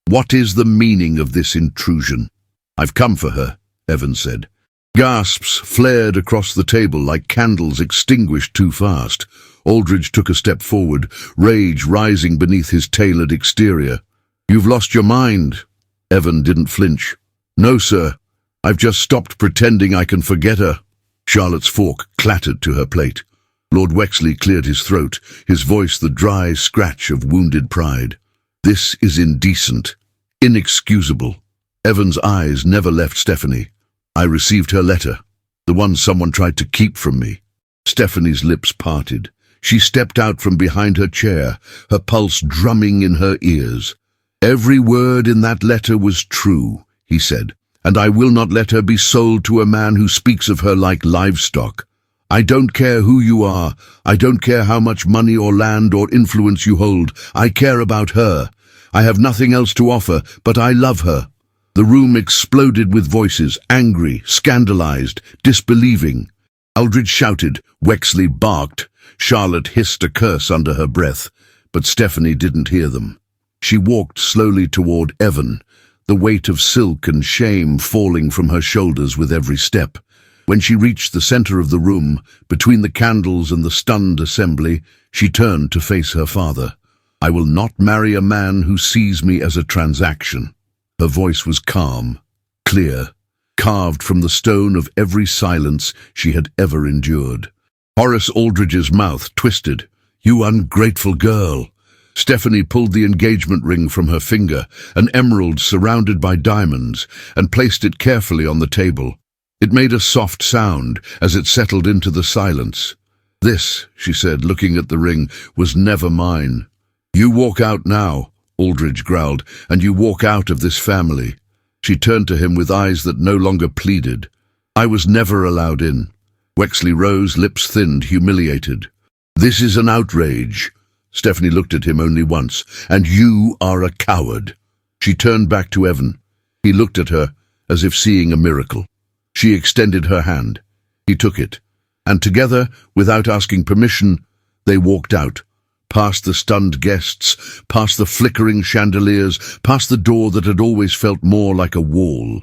"What is the meaning of this intrusion?" "I've come for her," Evan said. Gasps flared across the table like candles extinguished too fast. Aldridge took a step forward, rage rising beneath his tailored exterior. "You've lost your mind." Evan didn't flinch. "No, sir. I've just stopped pretending I can forget her." Charlotte's fork clattered to her plate. Lord Wexley cleared his throat, his voice the dry scratch of wounded pride. "This is indecent, inexcusable." Evan's eyes never left Stephanie. "I received her letter, the one someone tried to keep from me." Stephanie's lips parted. She stepped out from behind her chair, her pulse drumming in her ears. "Every word in that letter was true," he said, "and I will not let her be sold to a man who speaks of her like livestock. I don't care who you are. I don't care how much money or land or influence you hold. I care about her. I have nothing else to offer, but I love her." The room exploded with voices, angry, scandalized, disbelieving. Aldridge shouted, Wexley barked, Charlotte hissed a curse under her breath, but Stephanie didn't hear them. She walked slowly toward Evan, the weight of silk and shame falling from her shoulders with every step. When she reached the center of the room, between the candles and the stunned assembly, she turned to face her father. "I will not marry a man who sees me as a transaction." Her voice was calm, clear, carved from the stone of every silence she had ever endured. Horace Aldridge's mouth twisted. "You ungrateful girl." Stephanie pulled the engagement ring from her finger, an emerald surrounded by diamonds, and placed it carefully on the table. It made a soft sound as it settled into the silence. "This," she said, looking at the ring, "was never mine." "You walk out now," Aldridge growled, "and you walk out of this family." She turned to him with eyes that no longer pleaded. "I was never allowed in." Wexley rose, lips thinned, humiliated. "This is an outrage." Stephanie looked at him only once. "And you are a coward." She turned back to Evan. He looked at her as if seeing a miracle. She extended her hand. He took it, and together, without asking permission, they walked out, past the stunned guests, past the flickering chandeliers, past the door that had always felt more like a wall.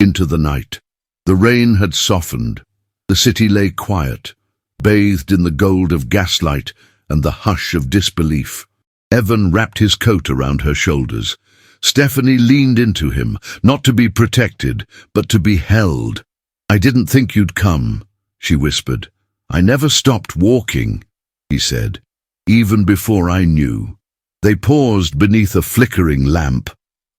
into the night. The rain had softened. The city lay quiet, bathed in the gold of gaslight and the hush of disbelief. Evan wrapped his coat around her shoulders. Stephanie leaned into him, not to be protected, but to be held. "I didn't think you'd come," she whispered. "I never stopped walking," he said, "even before I knew." They paused beneath a flickering lamp.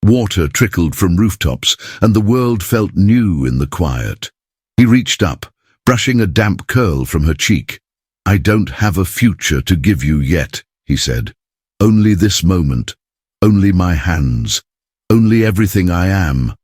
Water trickled from rooftops, and the world felt new in the quiet. He reached up, brushing a damp curl from her cheek. "I don't have a future to give you yet," he said. "Only this moment, only my hands, only everything I am."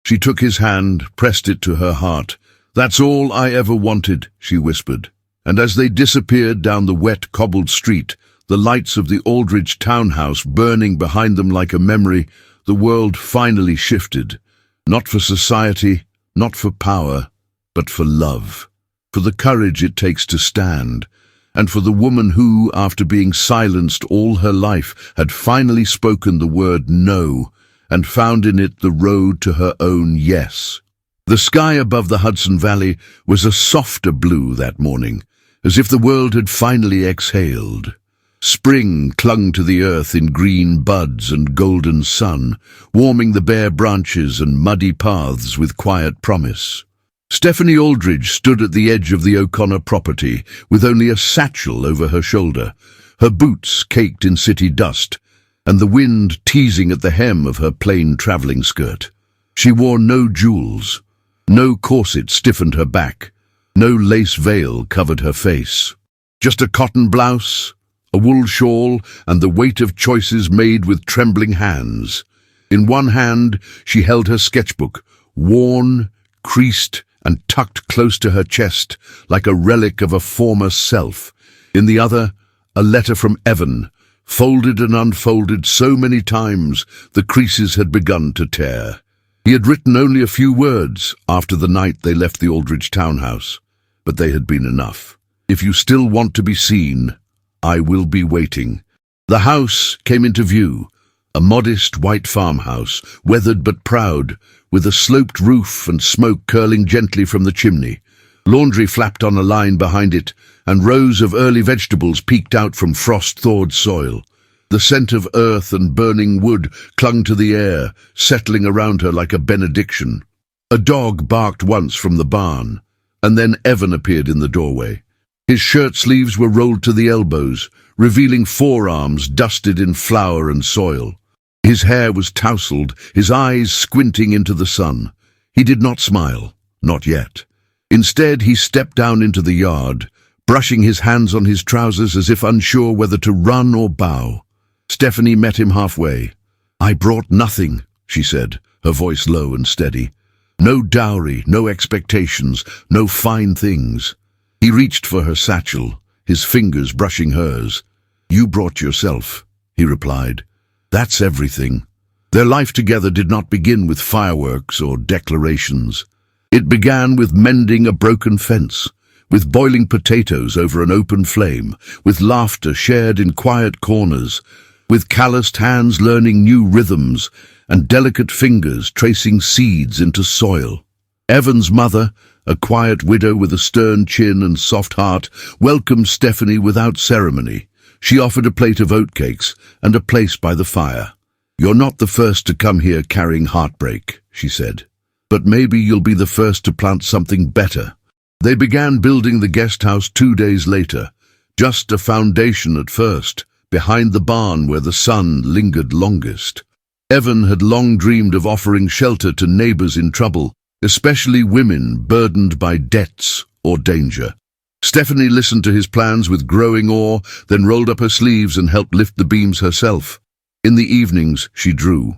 She took his hand, pressed it to her heart. "That's all I ever wanted," she whispered. And as they disappeared down the wet, cobbled street, the lights of the Aldridge townhouse burning behind them like a memory, the world finally shifted. Not for society, not for power, but for love. For the courage it takes to stand, and for the woman who, after being silenced all her life, had finally spoken the word no, and found in it the road to her own yes. The sky above the Hudson Valley was a softer blue that morning, as if the world had finally exhaled. Spring clung to the earth in green buds and golden sun, warming the bare branches and muddy paths with quiet promise. Stephanie Aldridge stood at the edge of the O'Connor property, with only a satchel over her shoulder, her boots caked in city dust, and the wind teasing at the hem of her plain travelling skirt. She wore no jewels. No corset stiffened her back. No lace veil covered her face. Just a cotton blouse, a wool shawl, and the weight of choices made with trembling hands. In one hand, she held her sketchbook, worn, creased, and tucked close to her chest, like a relic of a former self. In the other, a letter from Evan, folded and unfolded so many times the creases had begun to tear. He had written only a few words after the night they left the Aldridge townhouse, but they had been enough. "If you still want to be seen, I will be waiting." The house came into view, a modest white farmhouse, weathered but proud, with a sloped roof and smoke curling gently from the chimney. Laundry flapped on a line behind it, and rows of early vegetables peeked out from frost-thawed soil. The scent of earth and burning wood clung to the air, settling around her like a benediction. A dog barked once from the barn, and then Evan appeared in the doorway. His shirt sleeves were rolled to the elbows, revealing forearms dusted in flour and soil. His hair was tousled, his eyes squinting into the sun. He did not smile, not yet. Instead, he stepped down into the yard, brushing his hands on his trousers as if unsure whether to run or bow. Stephanie met him halfway. "I brought nothing," she said, her voice low and steady. "No dowry, no expectations, no fine things." He reached for her satchel, his fingers brushing hers. "You brought yourself," he replied. "That's everything." Their life together did not begin with fireworks or declarations. It began with mending a broken fence, with boiling potatoes over an open flame, with laughter shared in quiet corners, with calloused hands learning new rhythms and delicate fingers tracing seeds into soil. Evan's mother, a quiet widow with a stern chin and soft heart, welcomed Stephanie without ceremony. She offered a plate of oatcakes and a place by the fire. "You're not the first to come here carrying heartbreak," she said, "but maybe you'll be the first to plant something better." They began building the guest house 2 days later, just a foundation at first, behind the barn where the sun lingered longest. Evan had long dreamed of offering shelter to neighbors in trouble, especially women burdened by debts or danger. Stephanie listened to his plans with growing awe, then rolled up her sleeves and helped lift the beams herself. In the evenings, she drew.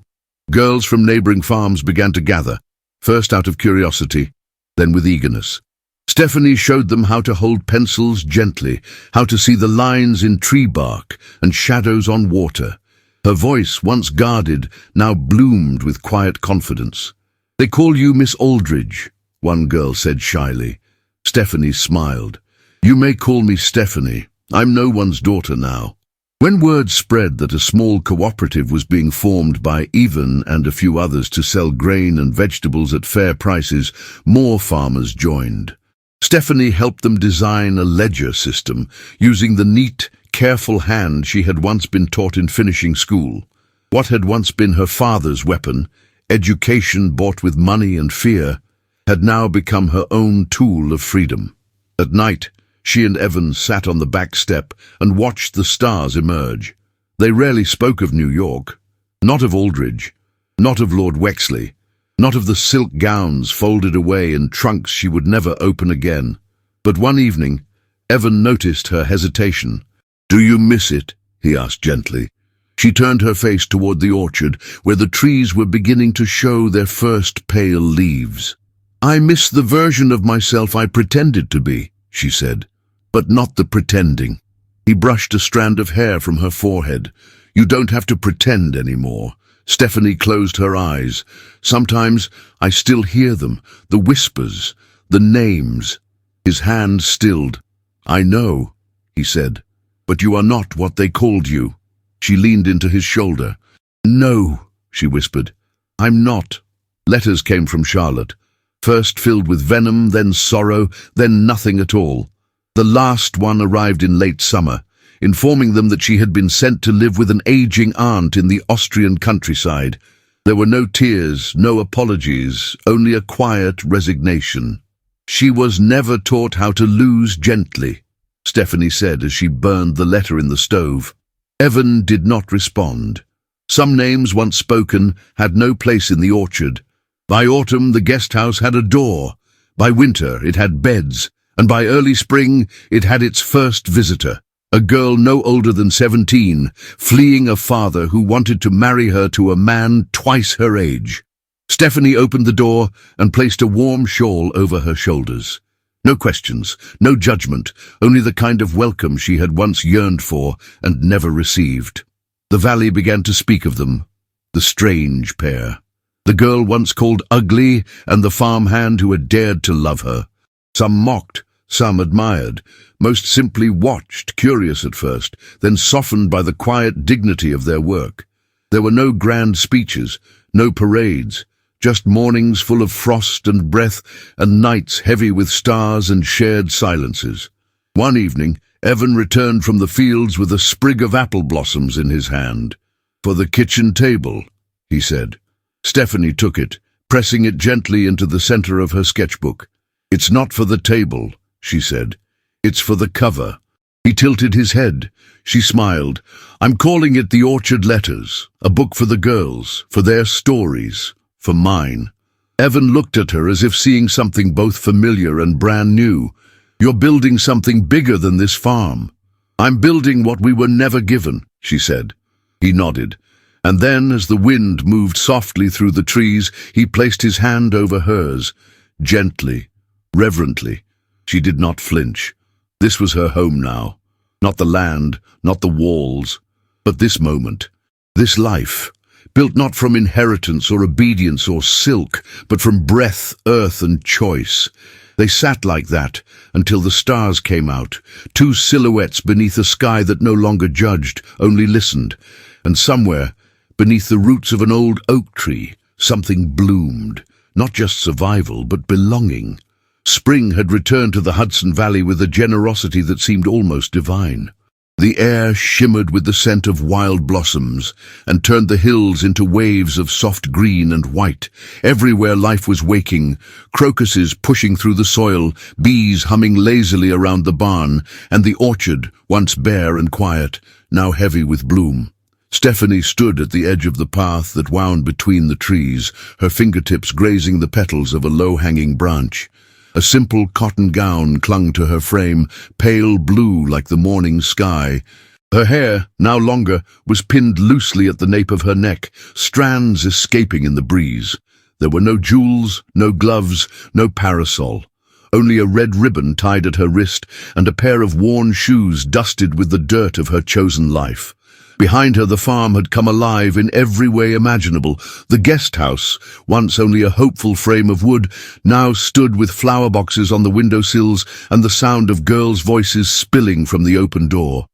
Girls from neighboring farms began to gather, first out of curiosity, then with eagerness. Stephanie showed them how to hold pencils gently, how to see the lines in tree bark and shadows on water. Her voice, once guarded, now bloomed with quiet confidence. "They call you Miss Aldridge," one girl said shyly. Stephanie smiled. "You may call me Stephanie. I'm no one's daughter now." When word spread that a small cooperative was being formed by Evan and a few others to sell grain and vegetables at fair prices, more farmers joined. Stephanie helped them design a ledger system using the neat, careful hand she had once been taught in finishing school. What had once been her father's weapon, education bought with money and fear, had now become her own tool of freedom. At night, she and Evan sat on the back step and watched the stars emerge. They rarely spoke of New York, not of Aldridge, not of Lord Wexley, not of the silk gowns folded away in trunks she would never open again. But one evening, Evan noticed her hesitation. "Do you miss it?" he asked gently. She turned her face toward the orchard, where the trees were beginning to show their first pale leaves. "I miss the version of myself I pretended to be," she said. "But not the pretending." He brushed a strand of hair from her forehead. "You don't have to pretend anymore." Stephanie closed her eyes. "Sometimes I still hear them, the whispers, the names." His hand stilled. "I know," he said, "but you are not what they called you." She leaned into his shoulder. "No," she whispered, "I'm not." Letters came from Charlotte, first filled with venom, then sorrow, then nothing at all. The last one arrived in late summer, informing them that she had been sent to live with an aging aunt in the Austrian countryside. There were no tears, no apologies, only a quiet resignation. "She was never taught how to lose gently," Stephanie said as she burned the letter in the stove. Evan did not respond. Some names once spoken had no place in the orchard. By autumn, the guest house had a door. By winter, it had beds. And by early spring, it had its first visitor, a girl no older than 17, fleeing a father who wanted to marry her to a man twice her age. Stephanie opened the door and placed a warm shawl over her shoulders. No questions, no judgment, only the kind of welcome she had once yearned for and never received. The valley began to speak of them, the strange pair. The girl once called ugly and the farmhand who had dared to love her. Some mocked, some admired, most simply watched, curious at first, then softened by the quiet dignity of their work. There were no grand speeches, no parades, just mornings full of frost and breath and nights heavy with stars and shared silences. One evening, Evan returned from the fields with a sprig of apple blossoms in his hand. "For the kitchen table," he said. Stephanie took it, pressing it gently into the center of her sketchbook. "It's not for the table," she said. "It's for the cover." He tilted his head. She smiled. "I'm calling it The Orchard Letters, a book for the girls, for their stories, for mine." Evan looked at her as if seeing something both familiar and brand new. "You're building something bigger than this farm." "I'm building what we were never given," she said. He nodded. And then, as the wind moved softly through the trees, he placed his hand over hers, gently, reverently. She did not flinch. This was her home now. Not the land, not the walls, but this moment, this life, built not from inheritance or obedience or silk, but from breath, earth, and choice. They sat like that until the stars came out, two silhouettes beneath a sky that no longer judged, only listened. And somewhere, beneath the roots of an old oak tree, something bloomed, not just survival, but belonging. Spring had returned to the Hudson Valley with a generosity that seemed almost divine. The air shimmered with the scent of wild blossoms and turned the hills into waves of soft green and white. Everywhere life was waking, crocuses pushing through the soil, bees humming lazily around the barn, and the orchard, once bare and quiet, now heavy with bloom. Stephanie stood at the edge of the path that wound between the trees, her fingertips grazing the petals of a low-hanging branch. A simple cotton gown clung to her frame, pale blue like the morning sky. Her hair, now longer, was pinned loosely at the nape of her neck, strands escaping in the breeze. There were no jewels, no gloves, no parasol. Only a red ribbon tied at her wrist and a pair of worn shoes dusted with the dirt of her chosen life. Behind her the farm had come alive in every way imaginable. The guest house, once only a hopeful frame of wood, now stood with flower boxes on the windowsills and the sound of girls' voices spilling from the open door.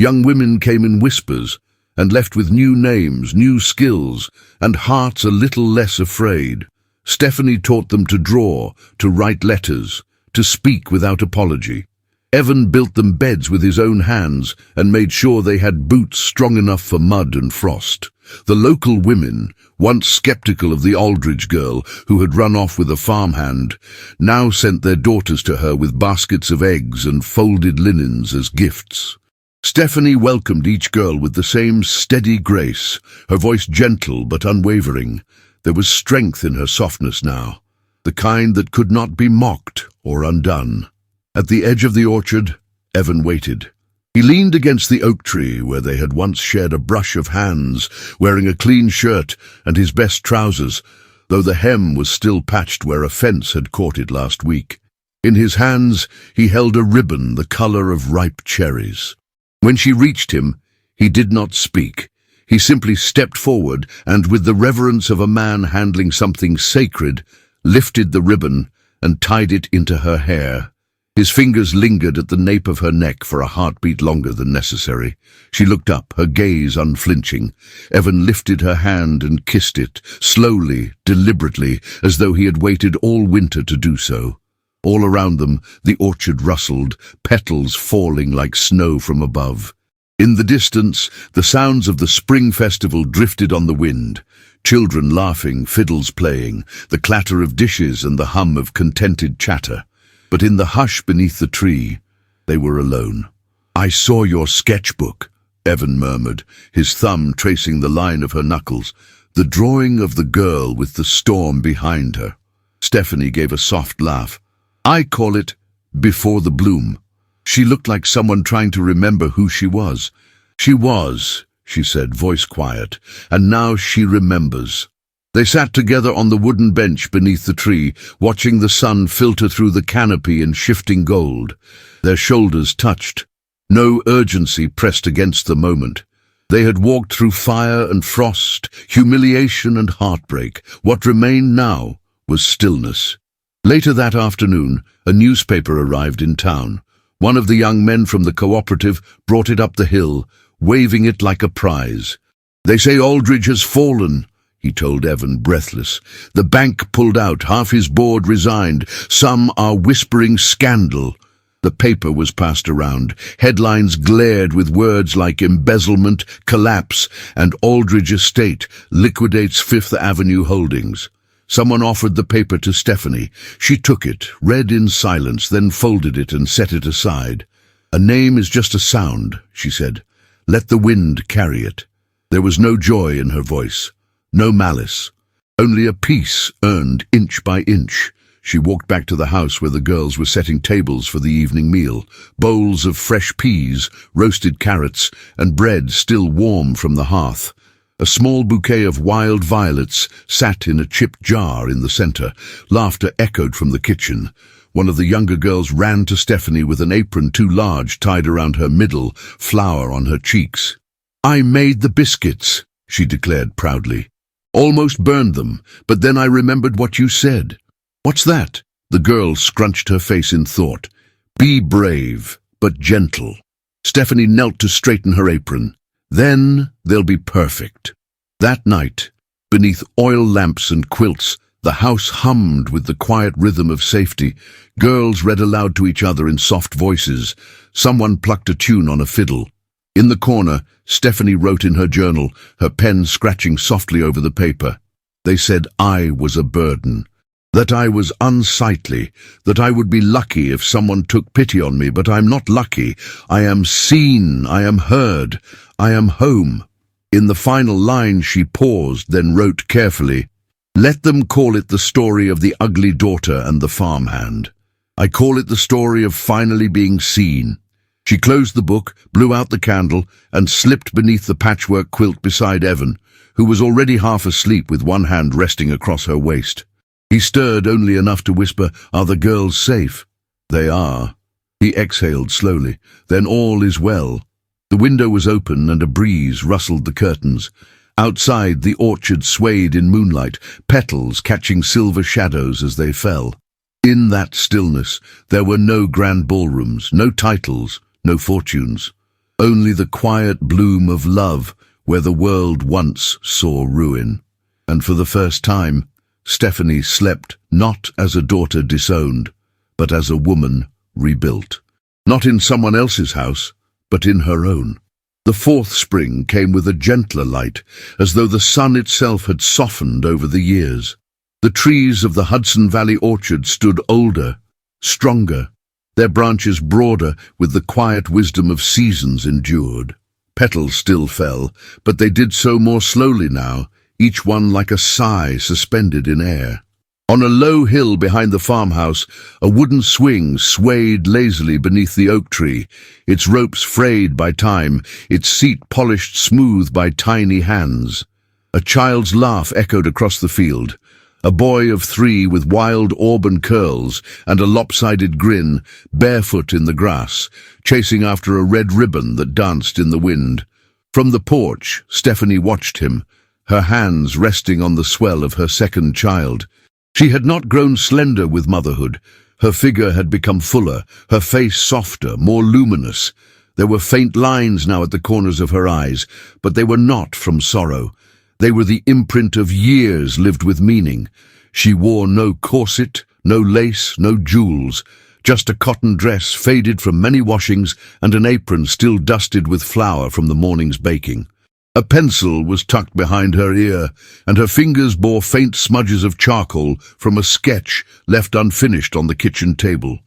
Young women came in whispers and left with new names, new skills, and hearts a little less afraid. Stephanie taught them to draw, to write letters, to speak without apology. Evan built them beds with his own hands and made sure they had boots strong enough for mud and frost. The local women, once skeptical of the Aldridge girl who had run off with a farmhand, now sent their daughters to her with baskets of eggs and folded linens as gifts. Stephanie welcomed each girl with the same steady grace, her voice gentle but unwavering. There was strength in her softness now, the kind that could not be mocked or undone. At the edge of the orchard, Evan waited. He leaned against the oak tree where they had once shared a brush of hands, wearing a clean shirt and his best trousers, though the hem was still patched where a fence had caught it last week. In his hands, he held a ribbon the color of ripe cherries. When she reached him, he did not speak. He simply stepped forward and, with the reverence of a man handling something sacred, lifted the ribbon and tied it into her hair. His fingers lingered at the nape of her neck for a heartbeat longer than necessary. She looked up, her gaze unflinching. Evan lifted her hand and kissed it, slowly, deliberately, as though he had waited all winter to do so. All around them, the orchard rustled, petals falling like snow from above. In the distance, the sounds of the spring festival drifted on the wind. Children laughing, fiddles playing, the clatter of dishes and the hum of contented chatter. But in the hush beneath the tree, they were alone. "I saw your sketchbook," Evan murmured, his thumb tracing the line of her knuckles, the drawing of the girl with the storm behind her. Stephanie gave a soft laugh. "I call it Before the Bloom." She looked like someone trying to remember who she was. "She was," she said, voice quiet, "and now she remembers." They sat together on the wooden bench beneath the tree, watching the sun filter through the canopy in shifting gold. Their shoulders touched. No urgency pressed against the moment. They had walked through fire and frost, humiliation and heartbreak. What remained now was stillness. Later that afternoon, a newspaper arrived in town. One of the young men from the cooperative brought it up the hill, waving it like a prize. "They say Aldridge has fallen," he told Evan, breathless. "The bank pulled out, half his board resigned. Some are whispering scandal." The paper was passed around. Headlines glared with words like embezzlement, collapse, and Aldridge Estate liquidates Fifth Avenue holdings. Someone offered the paper to Stephanie. She took it, read in silence, then folded it and set it aside. "A name is just a sound," she said. "Let the wind carry it." There was no joy in her voice, no malice, only a peace earned inch by inch. She walked back to the house where the girls were setting tables for the evening meal, bowls of fresh peas, roasted carrots, and bread still warm from the hearth. A small bouquet of wild violets sat in a chipped jar in the center. Laughter echoed from the kitchen. One of the younger girls ran to Stephanie with an apron too large tied around her middle, flour on her cheeks. "I made the biscuits," she declared proudly. "Almost burned them, but then I remembered what you said." "What's that?" The girl scrunched her face in thought. "Be brave, but gentle." Stephanie knelt to straighten her apron. "Then they'll be perfect." That night, beneath oil lamps and quilts, the house hummed with the quiet rhythm of safety. Girls read aloud to each other in soft voices. Someone plucked a tune on a fiddle. In the corner, Stephanie wrote in her journal, her pen scratching softly over the paper. They said I was a burden, that I was unsightly, that I would be lucky if someone took pity on me, but I'm not lucky. I am seen, I am heard, I am home. In the final line she paused, then wrote carefully, "Let them call it the story of the ugly daughter and the farmhand. I call it the story of finally being seen." She closed the book, blew out the candle, and slipped beneath the patchwork quilt beside Evan, who was already half asleep with one hand resting across her waist. He stirred only enough to whisper, "Are the girls safe?" "They are." He exhaled slowly. "Then all is well." The window was open and a breeze rustled the curtains. Outside, the orchard swayed in moonlight, petals catching silver shadows as they fell. In that stillness, there were no grand ballrooms, no titles, no fortunes. only the quiet bloom of love where the world once saw ruin. And for the first time, Stephanie slept not as a daughter disowned, but as a woman rebuilt. Not in someone else's house, but in her own. The fourth spring came with a gentler light, as though the sun itself had softened over the years. The trees of the Hudson Valley orchard stood older, stronger, their branches broader with the quiet wisdom of seasons endured. Petals still fell, but they did so more slowly now, each one like a sigh suspended in air. On a low hill behind the farmhouse, a wooden swing swayed lazily beneath the oak tree, its ropes frayed by time, its seat polished smooth by tiny hands. A child's laugh echoed across the field. A boy of 3 with wild auburn curls and a lopsided grin, barefoot in the grass, chasing after a red ribbon that danced in the wind. From the porch, Stephanie watched him, her hands resting on the swell of her second child. She had not grown slender with motherhood. Her figure had become fuller, her face softer, more luminous. There were faint lines now at the corners of her eyes, but they were not from sorrow. They were the imprint of years lived with meaning. She wore no corset, no lace, no jewels, just a cotton dress faded from many washings and an apron still dusted with flour from the morning's baking. A pencil was tucked behind her ear, and her fingers bore faint smudges of charcoal from a sketch left unfinished on the kitchen table.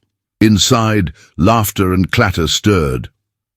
Inside, laughter and clatter stirred.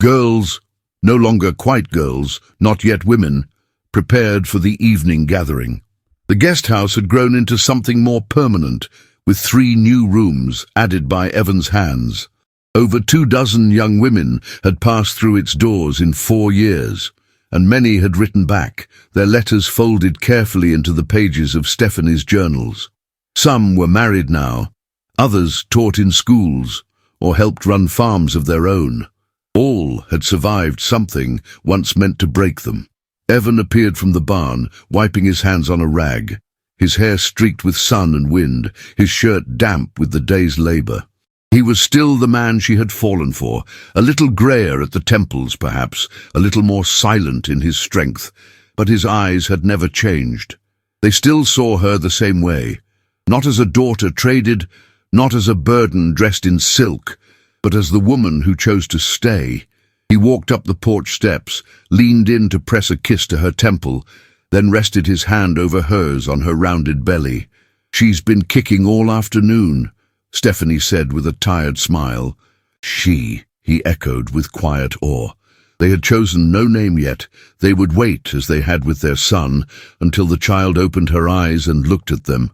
Girls, no longer quite girls, not yet women, prepared for the evening gathering. The guest house had grown into something more permanent, with 3 new rooms added by Evan's hands. Over 24 young women had passed through its doors in 4 years, and many had written back, their letters folded carefully into the pages of Stephanie's journals. Some were married now, others taught in schools, or helped run farms of their own. All had survived something once meant to break them. Evan appeared from the barn, wiping his hands on a rag, his hair streaked with sun and wind, his shirt damp with the day's labor. He was still the man she had fallen for, a little grayer at the temples perhaps, a little more silent in his strength, but his eyes had never changed. They still saw her the same way, not as a daughter traded, not as a burden dressed in silk, but as the woman who chose to stay. He walked up the porch steps, leaned in to press a kiss to her temple, then rested his hand over hers on her rounded belly. "She's been kicking all afternoon," Stephanie said with a tired smile. "She," he echoed with quiet awe. They had chosen no name yet. They would wait, as they had with their son, until the child opened her eyes and looked at them,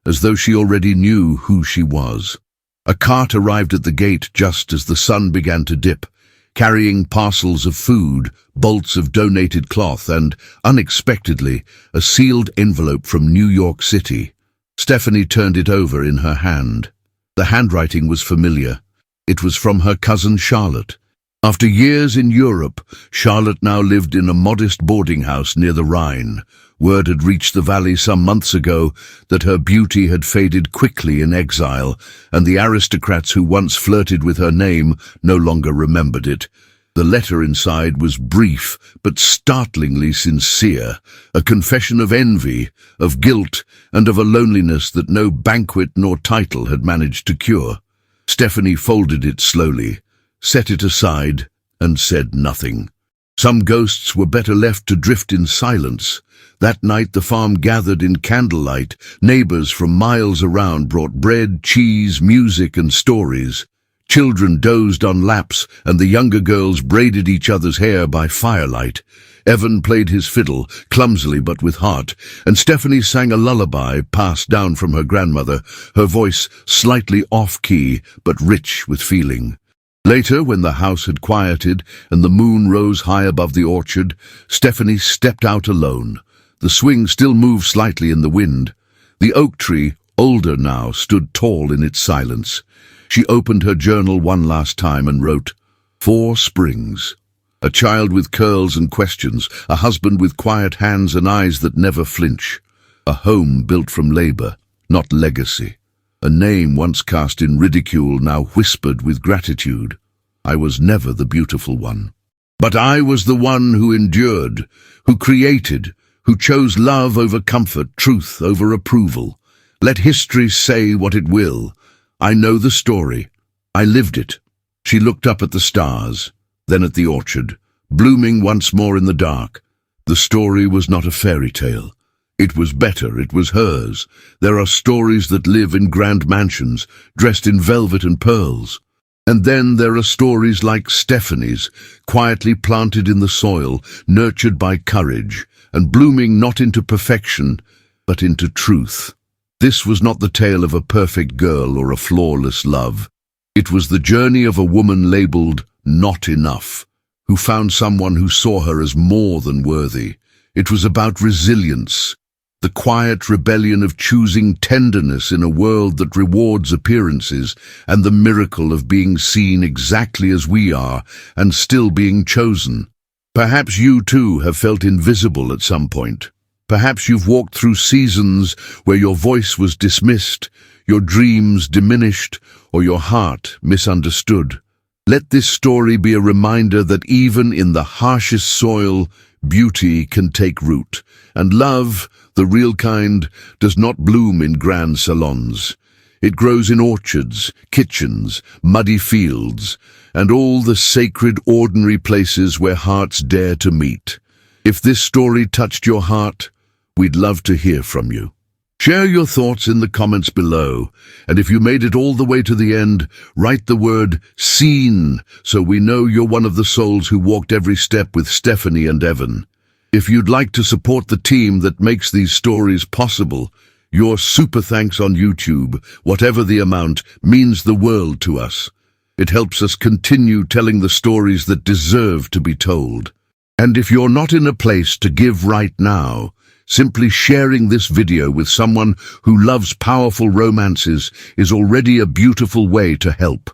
as though she already knew who she was. A cart arrived at the gate just as the sun began to dip, carrying parcels of food, bolts of donated cloth, and, unexpectedly, a sealed envelope from New York City. Stephanie turned it over in her hand. The handwriting was familiar. It was from her cousin Charlotte. After years in Europe, Charlotte now lived in a modest boarding house near the Rhine. Word had reached the valley some months ago that her beauty had faded quickly in exile, and the aristocrats who once flirted with her name no longer remembered it. The letter inside was brief but startlingly sincere, a confession of envy, of guilt, and of a loneliness that no banquet nor title had managed to cure. Stephanie folded it slowly, set it aside, and said nothing. Some ghosts were better left to drift in silence. That night the farm gathered in candlelight. Neighbors from miles around brought bread, cheese, music, and stories. Children dozed on laps, and the younger girls braided each other's hair by firelight. Evan played his fiddle, clumsily but with heart, and Stephanie sang a lullaby passed down from her grandmother, her voice slightly off-key but rich with feeling. Later, when the house had quieted and the moon rose high above the orchard, Stephanie stepped out alone. The swing still moved slightly in the wind. The oak tree, older now, stood tall in its silence. She opened her journal one last time and wrote, 4 springs. A child with curls and questions, a husband with quiet hands and eyes that never flinch. A home built from labor, not legacy. A name once cast in ridicule, now whispered with gratitude. I was never the beautiful one. But I was the one who endured, who created, who chose love over comfort, truth over approval. Let history say what it will. I know the story. I lived it. She looked up at the stars, then at the orchard, blooming once more in the dark. The story was not a fairy tale. It was better, it was hers. There are stories that live in grand mansions, dressed in velvet and pearls. And then there are stories like Stephanie's, quietly planted in the soil, nurtured by courage, and blooming not into perfection, but into truth. This was not the tale of a perfect girl or a flawless love. It was the journey of a woman labeled not enough, who found someone who saw her as more than worthy. It was about resilience, the quiet rebellion of choosing tenderness in a world that rewards appearances, and the miracle of being seen exactly as we are and still being chosen. Perhaps you too have felt invisible at some point. Perhaps you've walked through seasons where your voice was dismissed, your dreams diminished, or your heart misunderstood. Let this story be a reminder that even in the harshest soil, beauty can take root, and love, the real kind, does not bloom in grand salons. It grows in orchards, kitchens, muddy fields, and all the sacred, ordinary places where hearts dare to meet. If this story touched your heart, we'd love to hear from you. Share your thoughts in the comments below, and if you made it all the way to the end, write the word "seen" so we know you're one of the souls who walked every step with Stephanie and Evan. If you'd like to support the team that makes these stories possible, your super thanks on YouTube, whatever the amount, means the world to us. It helps us continue telling the stories that deserve to be told. And if you're not in a place to give right now, simply sharing this video with someone who loves powerful romances is already a beautiful way to help.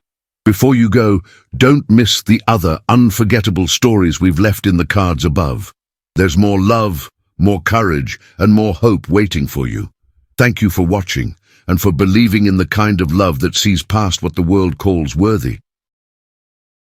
Before you go, don't miss the other unforgettable stories we've left in the cards above. There's more love, more courage, and more hope waiting for you. Thank you for watching, and for believing in the kind of love that sees past what the world calls worthy.